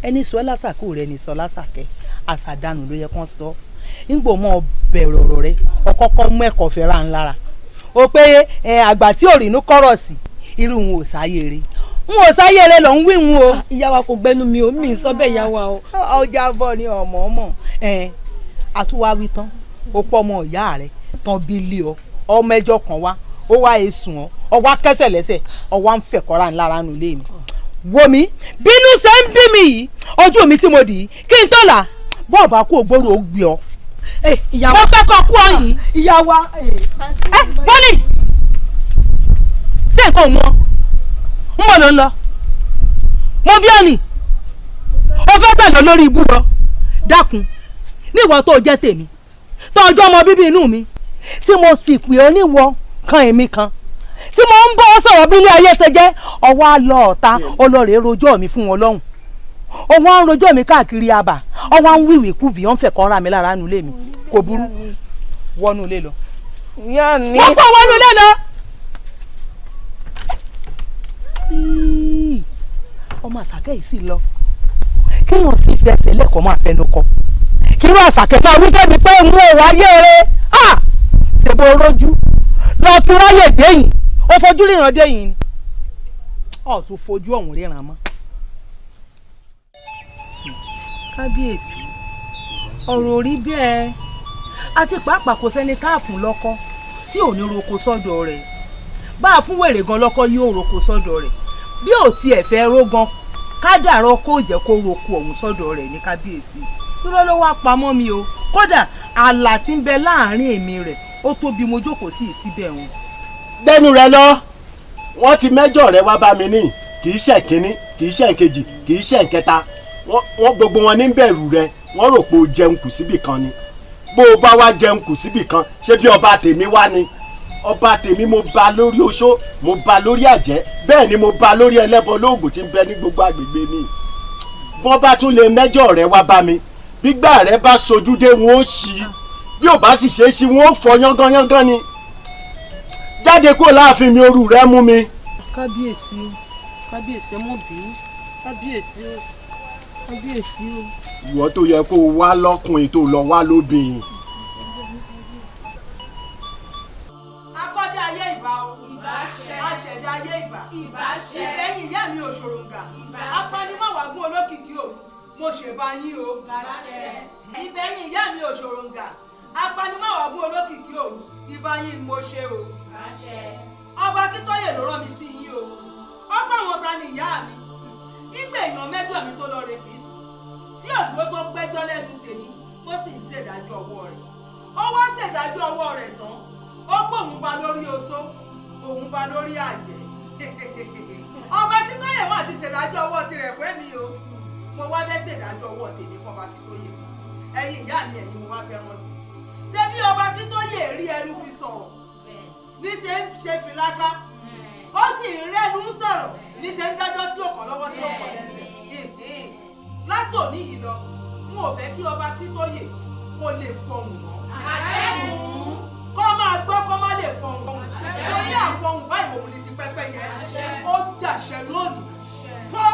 ẹni sọ lásàkó rẹ ní sọ lásàkẹ́ àṣàdànù ló yẹ kán sọ nígbò mọ́ bẹ̀rẹ̀ ọ̀rọ̀ rẹ ọkọ́kọ́ mú ẹ̀kọ́ fẹ́ ra ńlára ó pé àgbà tí ò rí inú kọ́rọ̀ sí irú wọn ò sáyé rẹ n ò sáyé rẹ lọ ń wí wọn o. ìyá wa kò gbẹnu mi ò mí sọ bẹ́ẹ̀ ìyá wa o. ọjà bọ̀ ni ọmọ àtúwáwí tán ó pọ̀ ọmọ ìyá rẹ tán bí lé ọ ọmọ ẹjọ́ kan wá ó wá èsùn ọ ọwọ́ kẹsẹ̀ lẹ́sẹ̀ ọwọ́ ń fẹ̀kọ́ra ńlára nù lé mi. wo mi bínú ṣe ń bí mi yìí ojú mi tí mo dì í kí n tó là bọ́ọ̀ bá kú ògbóró ó gbé ọ. ìyá wa mo pẹ́ kọ́ kú ọ yìí. ìyá wa. bọ́lì ṣé nǹkan ò mọ ń bọ̀ ló ń lọ mo bí ọ̀nì o fẹ́ tẹ̀lé lórí ibú lọ dákun níwọ tó jẹ́ tèmi tó ọjọ́ ọmọ bíbí inú mi tí mo sì pè ọ́ níwọ kan èmi kan tí mo ń bọ́ sọ̀rọ̀ bí ilé ayé ṣe jẹ́ ọwọ́ á lọ ọ̀tá ọlọ́rẹ̀ rojọ́ mi fún wọn lọ́hùn ọwọ́ á ń rojọ́ mi káàkiri àbà ọwọ́ á ń wíwì kúbì ọ̀ ń fẹ̀kọ́ ra mi lára nulẹ̀ mi kò burú wọnú ilé lọ. ìyá mi. wọ́n pọ̀ wọnú ilé lọ. ọmọ àṣàkẹ́ yìí sì lọ kéèyàn sì fẹsẹ̀ lẹ́kọ̀ọ́ máa fẹnu kọ kí irú àṣàkẹ́ náà wífẹ́ mi pé ń wọ ayé rẹ ṣèbó rojú lọ fi ráyè déyìn ó fojú ríran déyìn ni ọ̀ tún fojú ọ̀hún ríran mọ́. kábíyèsí ọ̀rọ̀ orí bẹ́ẹ̀ àti pàápàá kò sẹ́ni káàfún lọ́kọ́ tí ò ní roko sọ́dọ̀ rẹ̀ bá a fún wèrè gan lọ́kọ́ yóò roko sọ́dọ̀ rẹ̀ bí ò tiẹ̀ fẹ́ rógan kádàrọ́ kó jẹ́ kó roko ọ̀hún sọ́dọ̀ rẹ̀ ní kábíyèsí dúró ló wá pamọ́ mi o kódà ààlà tí ń bẹ láàrin èmi rẹ̀ ó tó bí mo jókòó sí ìsíbẹ̀ wọn. gbẹ́nu rẹ lọ wọ́n ti mẹ́jọ rẹ wá bá mi ní kì í ṣe kínní kì í ṣe kejì kì í ṣe kẹta wọ́n gbogbo wọn ní bẹ̀rù rẹ wọ́n rò pé o jẹun kù síbì kan ni bó o bá wá jẹun kù síbì kan ṣé bí ọba tèmi wá ni ọba tèmi mo bá lórí oṣó mo bá lórí àjẹ́ bẹ́ẹ̀ ni mo bá lórí ẹlẹ́bọ lóògùn tí ń bẹ ní gbogbo àgbègbè mi bọ́n bá tún lè mẹ́jọ rẹ wá bá mi gbígbà rẹ bá sojú dé wọn ó ṣí bí ò bá sì ṣe é ṣí wọn ó fọ yángányángán ni jáde kúrò láàfin mi orú rẹ mú mi. kábíyèsí o kábíyèsí mọ̀ bí kábíyèsí o kábíyèsí o. ìwọ tó yẹ kó o wá lọ́kùnrin tó lọ wá lóbìnrin. akọ́dé ayé ìbà o aṣẹ̀dá ayé ìbà ìgbẹ̀yìn ìyá mi òṣòròǹgà apanimọ̀wágún olókìkí o mo ṣèbá yín o ìgbẹ̀yìn ìyá mi òṣòròǹgà apanimọ̀wágún olókìkí o ìbá yín mo ṣe o ọba Akíntóyè ló rán mi sí yín o ọgbà wọn ta ni ìyá mi nígbà èèyàn mẹ́jọ mi tó lọ rè fi tí òdúró tó pẹ́jọ́ lẹ́nu tèmi tó sì ń ṣèdájọ́ ọwọ́ rẹ̀ ó wá ṣèdájọ́ ọwọ́ rẹ̀ tán ó pé òun ba lórí oṣó òun ba lórí àjẹ́ ọba Akíntóyè mà ti ṣèdájọ́ ọwọ́ tirẹ̀ fún mi o mo wá fẹ́ ṣèdájọ́ ọwọ́ tèmi fún ọba Akíntóyè ẹ̀yin ìyá mi ẹ̀yin mo wá fẹ́ rán sí ṣé bí ọba Akíntóyè rí ẹnu fi sọ̀rọ̀ níṣẹ́ ń ṣe fìlákà ó sì ń rẹ́nu sọ̀rọ̀ níṣẹ́ ń dájọ́ tí ó kàn lọ́wọ́ tí ó kàn lẹ́sẹ̀ látòní yìí lọ n ò fẹ́ kí ọba Akíntóyè kó lè fọhùn mọ́ kó máa gbọ́ kó má lè fọhùn torí àfọhùn báyìí òun ni ti pẹ́pẹ́ yẹn ó jàṣẹ lónìí tó.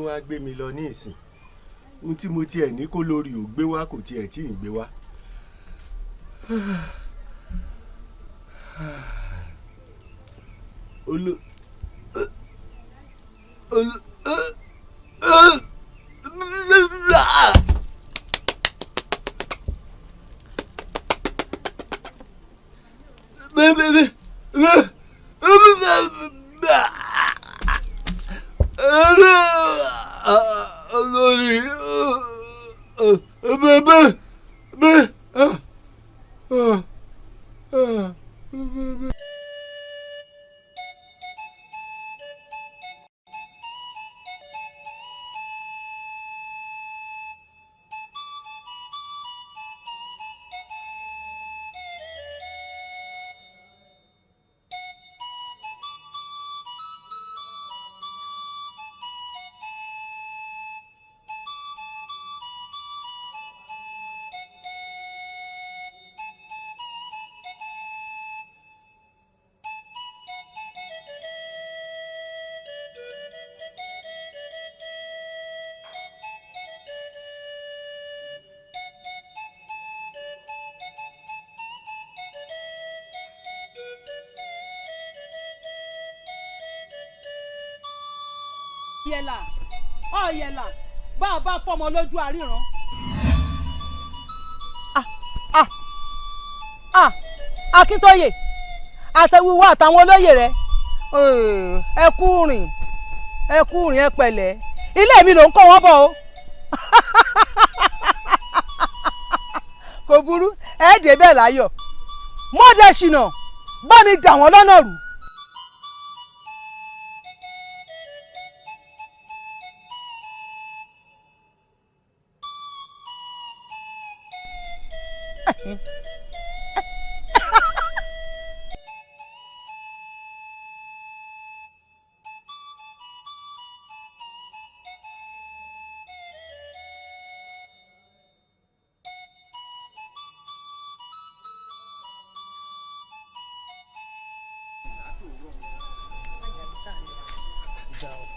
wá gbé mi lọ ní ìsìn ohun tí mo tiẹ̀ ní kó lórí ò gbé wá kò tiẹ̀ tí ì gbé wá. yẹlà bá a bá fọmọ lójú àríran. Akíntóyè àtẹwíwá àtàwọn olóyè rẹ ẹ kú rìn ẹ pẹ̀lẹ́ ilé mi ló ń kó wọn bọ̀ o. Kò burú ẹ dé bẹ́ẹ̀ láyọ̀ mọ́dẹ̀ ṣìnà bá mi dà wọ́n lọ́nà rú.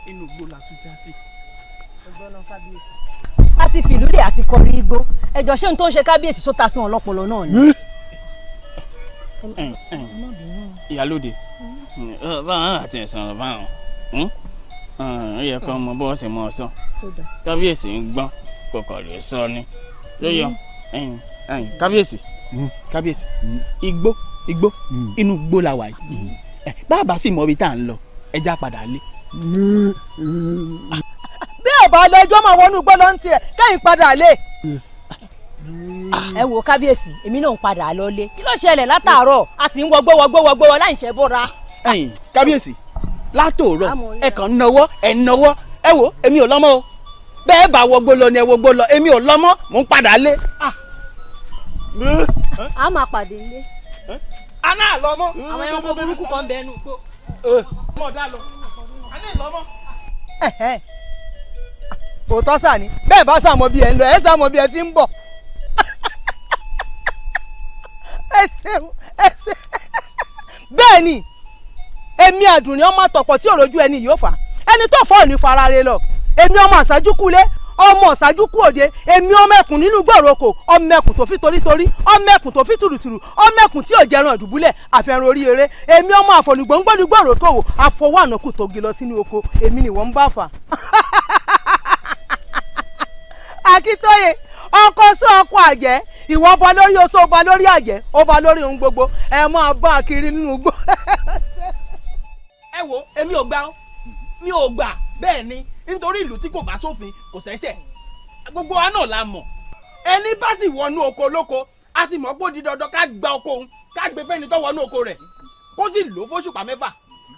inú igbó la tún já sí. Ẹgbọ́n náà kábíyèsí. A ti fìlúlé àti kọrí igbó ẹjọ́ ṣé n tó ń ṣe kábíyèsí tó ta sí wọn lọ́pọlọ náà ni. Ìyálóde báwọn àti ẹ̀sán báwọn ó yẹ kó mọ bọ́ọ̀sì mọ́ ọ̀sán kábíyèsí ń gbọ́n kọkọ̀ rẹ̀ sọ ni lóyọ kábíyèsí igbó inú igbó la wà yìí bàbá sì mọ ibi tá à ń lọ ẹja padà lé. Bí ọba lẹjọ́ máa wọnú igbó lọ ń tiẹ̀ kẹ́yìn padà lé. Ẹ wo kábíyèsí èmi náà ń padà lọ lé kí ló ṣẹlẹ̀ látàárọ̀ a sì ń wọgbó láì ṣe bọ́ra. Kábíyèsí látòórọ̀ ẹ kàn ń nawọ́ ẹ wo èmi ò lọ́mọ o bẹ́ẹ̀ bá wọgbó lọ ni ẹ wọgbó lọ èmi ò lọ́mọ mò ń padà lé. A máa pàdé ilé. A náà lọ́mọ. Àwọn ẹranko burúkú kan bẹ ẹnu gbó. Ọmọ ọ̀dà lọ a náà lọ́mọ. Òótọ́ sà ni bẹ́ẹ̀ bá sàmọ́ bí ẹ ń lọ ẹ sàmọ́ bí ẹ ti ń bọ̀. Ẹ ṣeun. Bẹ́ẹ̀ ni èmi Àdùnní ọmọ àtọ̀pọ̀ tí òrojú ẹni yóò fà ẹni tó fọ́ òní fara re lọ èmi ọmọ àṣáájú kulé ọmọ ọ̀ṣáájú kú òde èmi ọmọ ẹkùn nínú gbòòròkò ọmọ ẹkùn tó fi torítorí ọmọ ẹkùn tó fi tùrùtùrù ọmọ ẹkùn tí ò jẹran ìdùbúlẹ̀ àfẹrun orí eré èmi ọmọ àfọlùgbòǹgbòǹ gbòòròkò wò àfọwọ́ ànákù tó gé lọ sínú oko èmi ni wọ́n ń bá fà. Akíntóyè ọkọ sọ ọkọ àjẹ́ ìwọ ọba lórí oṣó ọba lórí àjẹ́ ọba lórí ohun gbogbo ẹ máa bá a kiri nínú igbó. Ẹ wo èmi ò gbà bẹ́ẹ̀ ni nítorí ìlú tí kò bá sófin kò ṣẹ̀ṣẹ̀ gbogbo wa náà la mọ̀ ẹni bá sì wọnú oko lóko a ti mọ̀ pé ó di dandan ká gba oko òun ká gbé fẹ́ni tó wọnú oko rẹ̀ kó sì lò ó fóṣùpá 6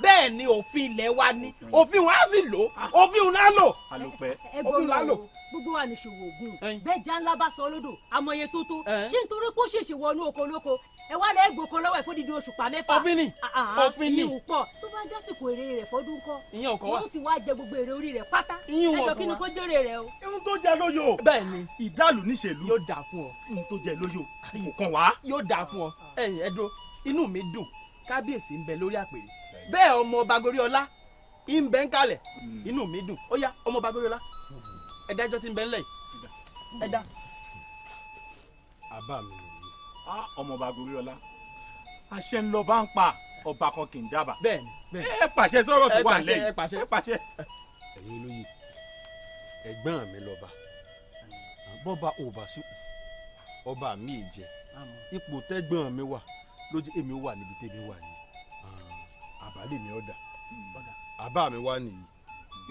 bẹ́ẹ̀ ni òfin ilẹ̀ wa ni òfin wọn á sì lò òfin òun á lò òfin òun á lò. Gbogbo wa ní ṣòwò ògùn bẹ́ẹ̀ já ńlá bá sọ lódò amọye tó tó ṣé nítorí pé ó ṣèṣe wọnú oko lóko ẹ wá lẹ́ẹ̀ gbòkan lọ́wọ́ ẹ̀ fódìdí oṣùpá 6. òfin ni ìyẹn ò pọ̀ tó bá jásìkò èrè rẹ̀ fọdún kọ́ ìyẹn ò kọ́ wa wọ́n ti wá jẹ gbogbo èrè orí rẹ̀ pátá ẹjọ́ kí ni kó jèrè rẹ̀ o. ihun tó jẹ lóyò. bẹ́ẹ̀ ni ìdálù níṣèlú yóò dáa fún ọ. ihun tó jẹ lóyò kò kàn wá. yóò dáa fún ọ ẹ̀yin ẹdọ inú mi dùn kábíyèsí ń bẹ lórí àpèrè bẹ́ẹ̀ ọmọ ọba Goríọlá ìbẹ́ ń kalẹ̀ inú mi dùn ó yá ọmọọba Goriola ẹ dájọ́ tí ń bẹ ńlẹ̀ yìí ẹ dá. àbá mi nìyí. ọmọọba Goriola àṣẹ ń lọ bá ń pa ọba kan kì í dábàá. bẹ́ẹ̀ni ẹ pàṣẹ sọ̀rọ̀ tó wà lẹ́yìn ẹ pàṣẹ. ẹ̀yin olóyè ẹ̀gbọ́n mi lọ́ba bọ́ba ò bá sùn ọba mi ì jẹ ipò tẹ́gbọ́n mi wà lójú èmi wà níbi tẹ́mi wà yìí àbálẹ̀ mi ọ̀dà àbá mi wà nìyí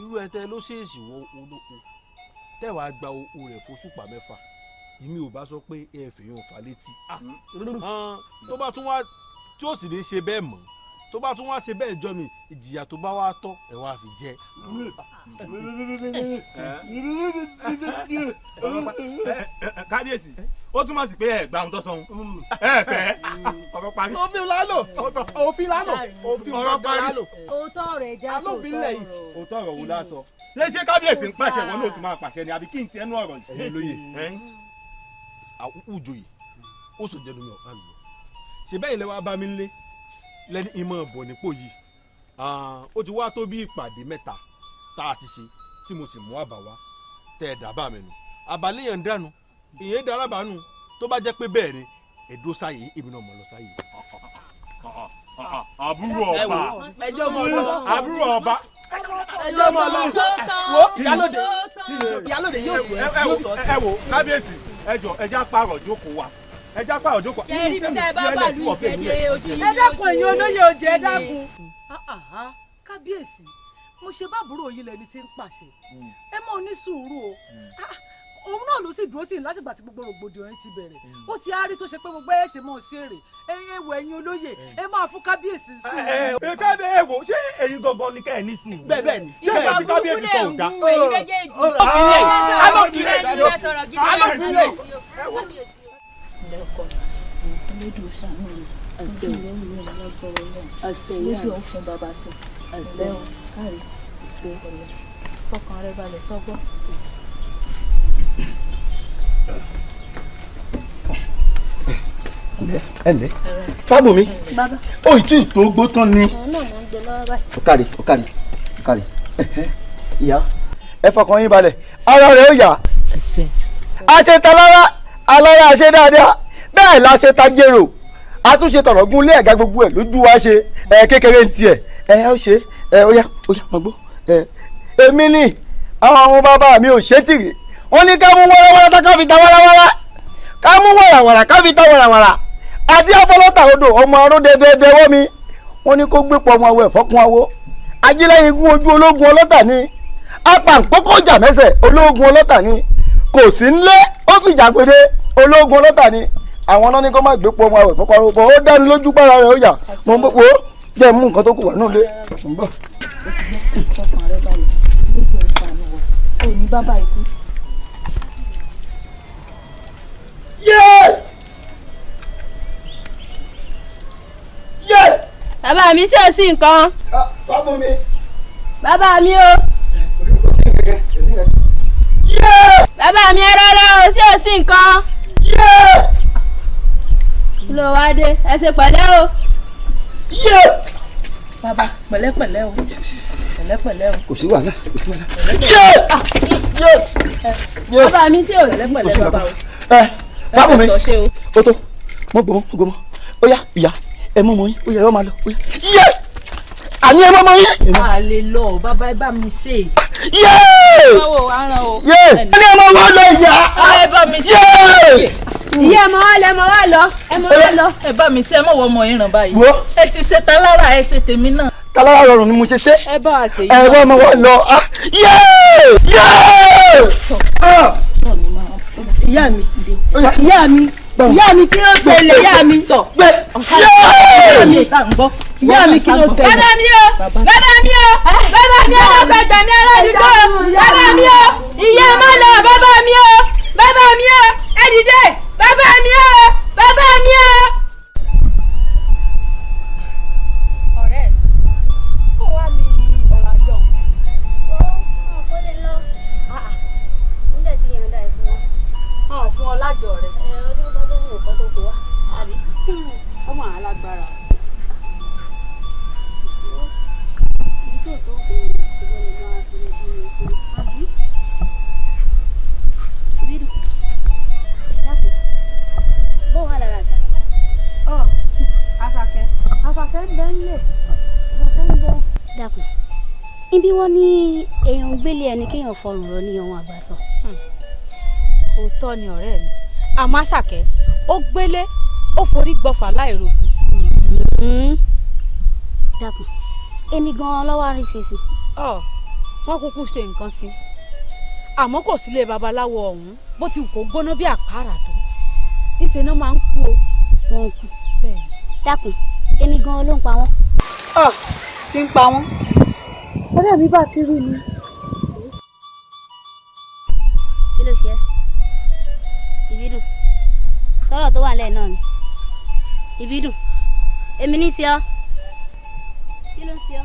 irú ẹ̀ tẹ́ ló ṣèèṣì wọ olóko tẹ́wàá gba owó rẹ̀ fóṣùpá 6 èmi ò bá sọ pé ẹ fèèyàn fà létí tó bá tún wá tí ó sì lè ṣe bẹ́ẹ̀ mọ́ tó bá tún wá ṣe bẹ́ẹ̀ jọ mi ìjìyà tó bá wá tọ́ ẹ wá fi jẹ. kábíyèsí ó túmọ̀ sí pé ẹ gba ohun tó sọ ẹ fẹ́ ọ̀rọ̀ parí. òfin lálò òfin lálò òfin lálò. òótọ́ ọ̀rọ̀ ẹ̀ já sóòótọ́ ọ̀rọ̀. òótọ́ ọ̀rọ̀ wo la sọ. ṣé kábíyèsí ń pàṣẹ wọn lóòótọ́ máa pàṣẹ ni àbí kí n ti ẹnu ọ̀rọ̀ yìí. lóye àwùjọyè ó sọ jẹ́ lómi ọ̀pá mi lọ ṣe bẹ́ẹ̀ ilé wa bá mi lé lẹ́ni ìmọ̀ bọ̀ nípò yìí ó ti wá tó bí ìpàdé 3 tá a ti ṣe tí mo sì mú àbá wá tẹ́ ẹ̀ dábàá mi nù àbálẹ̀ yẹn ń dànù ìyẹn daraba nù tó bá jẹ́ pé bẹ́ẹ̀ ni ẹ̀dọ́ sáyé èmi náà mọ̀ lọ sáyé. àbúrò ọba ẹjọ́ mọ̀ lọ àbúrò ọba ẹjọ́ mọ̀ lọ wo ìyálòdè yóò tọ́ sí. ẹ wo kábíyèsí ẹjọ́ apárọ̀ jókòó wa ẹjọ́ apárọ̀ jókòó. ṣe rí mi ká ẹ bá bàálù ìkéde ojú yìí. ẹ dákun ẹ̀yin olóyè òjò ẹ dákun. kábíyèsí mo ṣe báàbúrò yìí lẹni tí ń pàṣẹ ẹ mọ ní sùúrù o òun náà ló sì dúró sí ní látìgbà tí gbogbo rògbòdìyàn ti bẹ̀rẹ̀ ó ti á rí tó ṣe pé gbogbo ẹ̀ ṣe mọ̀ ṣeré ẹ̀yin ẹ̀wọ̀ ẹ̀yin olóyè ẹ máa fún kábíyèsí sí i. kábíyèsí ẹ wò ṣé ẹ̀yin gangan ni ká ẹ ní sùn. bẹ́ẹ̀ ni ṣé ẹ ti kábíyèsí sọ ọ̀gá. fọkàn rẹ balẹ̀ sọ́gbọ́n. ẹnlẹ Fábùnmi ó ìtú tó gbó tán ni. ọkàrí ìyá ẹ fọkàn yín balẹ̀ ara rẹ̀ ó yá. àṣetalára alára àṣẹ dáadáa bẹ́ẹ̀ la ṣe ta jèrò àtúnṣe tọ̀rọ̀gún lé ẹ̀gá gbogbo ẹ̀ lójú wa ṣe kékeré ń tiẹ̀ ó ṣe ó yá mọ̀ gbó èmi ni àwọn bàbá mi ò ṣe tìrì wọ́n ní ká mú wọ́rọ́wọ́rọ́ tá ká fi ta wọ́rọ́wọ́rọ́ ká mú wàràwàrà ká fi ta wàràwàrà adé afọlọ́tà odò ọmọ aró dẹ́dẹ́dẹ́ wọ́ mi wọ́n ní kó gbé pọ̀ ọmọ awọ ẹ̀fọ́kun awo ajílẹ̀yìn gún ojú ológun ọlọ́tà ni apàǹkókò jà mẹ́sẹ̀ ológun ọlọ́tà ni kò sí nlé ó fìjà gbèdé ológun ọlọ́tà ni àwọn náà ní kó má gbé pọ̀ ọmọ awọ ẹ̀fọ́kun awo bọ̀ ó dáni lójú pàrọ̀ rẹ̀ ó yà mo ń bọ̀ wò ó jẹ́ mú nǹkan tó kù wà nílé mo ń bọ̀. fọkàn rẹ balẹ̀ lójú ẹ̀sán àmì wọ̀ ò ní bàbá ikú. Yes! Bàbá mi ṣé ò sí nǹkan. Fábùnmi. Bàbá mi o. Bàbá mi ẹ rọra o ṣé ò sí nǹkan. Lọ wá dé ẹ ṣe pẹ̀lẹ́ o. Bàbá pẹ̀lẹ́pẹ̀lẹ́ o pẹ̀lẹ́pẹ̀lẹ́ o. Kò sí wàhálà kò sí wàhálà. Bàbá mi ṣé ò sí pẹ̀lẹ́pẹ̀lẹ́ bàbá o. Fábùnmi o tó mọ gbọmọ ó yá ìyá ẹ mọ ọmọ yín ó yá ẹ máa lọ ó yá àní ẹ mọ ọmọ yín. a lè lọ bàbá ẹ bá mi ṣe. báwo aràn o. ẹni ẹ mọ wọn lọ ìyá. ẹ bá mi ṣe. ìyá ẹ mọ wá lọ ẹ mọ wá lọ ẹ mọ wá lọ. ẹ bá mi ṣe ẹ mọ wọ ọmọ ìràn báyìí. ẹ ti ṣe talára ẹ ṣe tèmi náà. talára rọrùn ni mo ṣe ṣe. ẹ bá a ṣe yìí. ẹ wọ́n mọ wọn lọ. ìyá mi ìyá mi kí ló ṣẹlẹ̀ ìyá mi tọ̀ ìyá mi tá ń gbọ́ ìyá mi kí ló ṣẹlẹ̀. bàbá mi o bàbá mi o bàbá mi o lọ́kọ̀ ẹ̀jọ̀ mi aládùúgbò bàbá mi o ìyá má lọ bàbá mi o bàbá mi o ẹ dìde bàbá mi o bàbá mi o. ọ̀rẹ́ kó wá ní ọ̀rọ̀ àjọ. ó kó lè lọ nígbà tí yàn dá ẹ fún wọn. fún ọ lájọ rẹ. ọdún bọ́dún wò kọ́ tó kó wá àbí. ọmọ alágbára. nítorí tó kó dákun ibi wọn ní èèyàn gbélé ẹni kéèyàn fọrùn rọ ní ohun àgbà sọ. òótọ́ ni ọ̀rẹ́ mi àmọ́ Àṣàkẹ́ ó gbélé ó forí gbọ́fà láìrògùn. dákun èmi gan-an lọ́wọ́ àrí sísì. wọ́n kúkú ṣe nǹkan sí àmọ́ kò sílé babaláwo ọ̀hún bó ti wù kó gbóná bí àpárá tó níṣẹ́ náà máa ń kú o. wọ́n ń kú. dákun èmi gan-an ló ń pa wọ́n. ti ń pa wọ́n. ọ̀rẹ́ mi bá ti rí ni. kí ló ṣe é ìbídùn sọ̀rọ̀ tó wà lẹ́ẹ̀ náà ni ìbídùn èmi ní sí ọ kí ló ń sí ọ.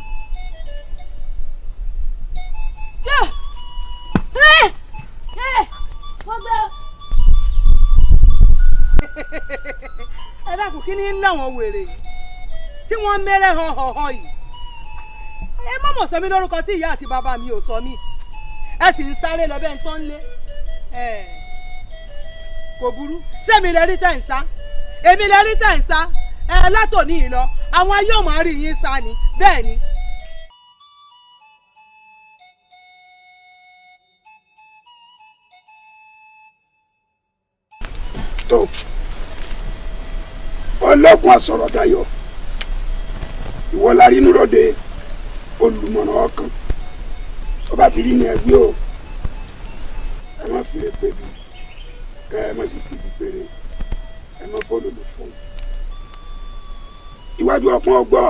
ẹ dákun kí ni ń láwọn wèrè yìí tí wọ́n mẹ́rẹ̀ hàn yìí ẹ má mọ̀ sọ mí lórúkọ tí ìyá àti bàbá mi ò sọ mí ẹ sì ń sáré lọ bẹ́ẹ̀ ń tán lé kò burú sẹ́mi lè rí tẹ̀ ń sá èmi lè rí tẹ̀ ń sá látòní yìí lọ àwọn ayé ò máa rí yín sá ni bẹ́ẹ̀ ni. tó ọlọ́kùn àsọ̀rọ̀dayọ̀ ìwọ la rí núròde olùmọ̀ràn ọkàn tó bá ti rí ní ẹgbẹ́ o ẹ má fi lè pè mí kẹ ẹ má sì fi ibi péré ẹ má fọlọ lò fún un iwájú ọpọ́n ọgbọ́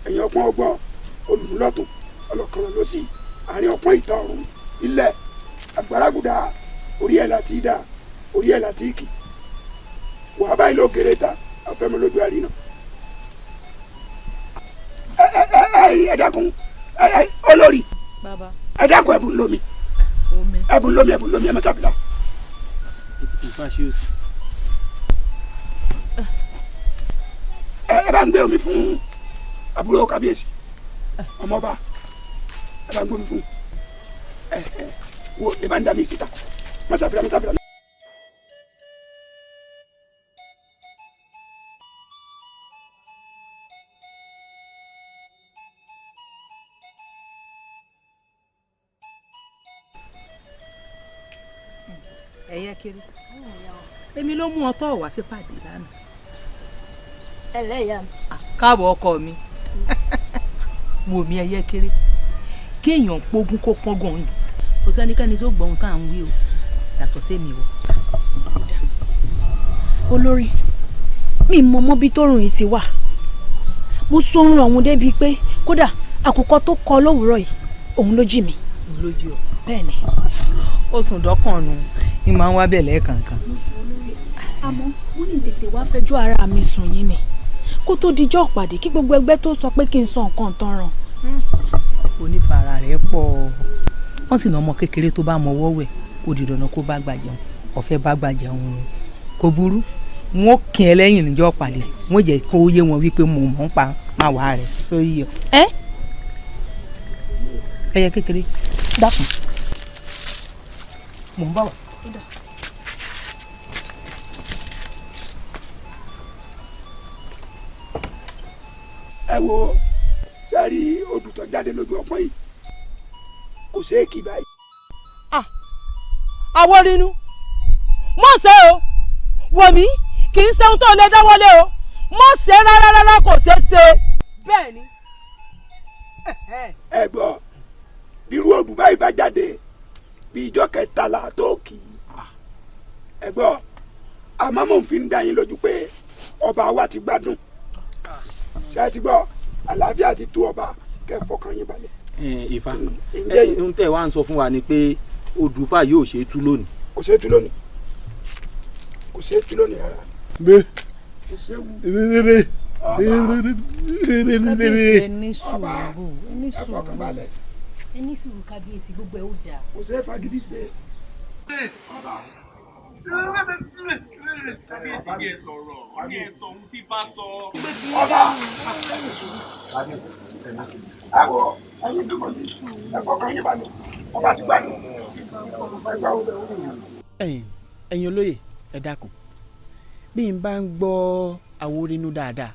ẹ̀yìn ọpọ́n ọgbọ́ olùmúlọ́tún ọlọ́kànràn lọ́sì àárín ọpọ́n ìta ọ̀run ilẹ̀ àgbàràgùdà orí ẹ̀ láti dà orí ẹ̀ láti kì wà báyìí ló kéré ta afẹ́mi lójú àríná. ẹ dákun olórí ẹ dákun ẹ̀bùn lómi ẹ má ṣàfihàn. ẹ bá ń gbé omi fún àbúrò kábíyèsí ọmọọba ẹ bá ń gbé omi fún wo ẹ bá ń dá mi síta má ṣàfihàn. ẹyẹ kiri èmi ló mú ọtọ wá sí pàdé lánàá. ẹlẹ́yà mi. káàbọ̀ ọkọ mi wò mí ẹyẹ kiri kéèyàn pógún kó pọ́ngàn yìí kò sẹ́nikẹ́ni tó gbọ́ ohun tá à ń wí o yàtọ̀ sẹ́mi wọ. olórí mi mọ mọ́bí tórùn yìí ti wà mo sọrun ọ̀hún débi pé kódà àkùkọ tó kọ lówùúrọ̀ yìí òun ló jí mi. òun ló jí ọ. bẹ́ẹ̀ ni. ó sùn dọ́kàn nù ní máa ń wá bẹ̀ lẹ́ẹ̀kankan. àmọ́ mo ní tètè wá fẹjọ́ ara mi sùn yín ni kó tó dijọ́ pàdé kí gbogbo ẹgbẹ́ tó sọ pé kí n sọ nǹkan tán ràn. onífàrà rẹ̀ pọ̀ wọ́n sì ní ọmọ kékeré tó bá mọwọ́ wẹ̀ kó di dandan kó bá gbà jẹun ọ̀fẹ́ bá gbà jẹun ni kò burú wọn ò kín ẹ lẹ́yìn níjọ́ pàdé wọn jẹ́ kó yé wọn wípé mo mọ̀ ń pa máa wà rẹ̀ sórí yọ. ẹyẹ kékeré dákun mò ń bá wà. ẹ wo sẹ́rí odù tó jáde lójú ọpọ́n yìí kò ṣeé kí báyìí. àwọ̀ rinú mọ̀ ṣe o wò mí kì í ṣe ohun tó lè dáwọ́lé o mọ̀ ṣe rárá kò ṣeé ṣe. bẹ́ẹ̀ ni. ẹ gbọ́ irú odù báyìí bá jáde bí ijọ́ kẹtàlá tó kì í ẹ gbọ́ àmọ́ mò ń fi ń dá yín lójú pé ọba wa ti gbádùn ṣé ẹ ti gbọ́ àlàáfíà ti tó ọba kẹ́ fọkàn yín balẹ̀. Ifá ohun tẹ́ wá ń sọ fún wa ni pé odùfà yóò ṣe é tú lónìí. kò ṣe é tú lónìí kò ṣe é tú lónìí rárá. bẹ́ẹ̀ kò ṣe é wù. kábíyèsí ẹni sùúrù ẹni ẹ fọkàn balẹ̀. ẹni sùúrù kábíyèsí gbogbo ẹ ó dáa. kò ṣe é fagídí ṣe. kábíyèsí bí ẹ sọ̀rọ̀ wọ́n ní ẹ sọ ohun tí Ifá sọ. ọba àwọ̀ ẹni dúró ní ẹ̀kọ́ kan yín balẹ̀ ọba ti gbádùn ẹgbà ó bẹ̀rù. ẹ̀yin olóyè ẹ dákun bí n bá ń gbọ́ àwòrínú dáadáa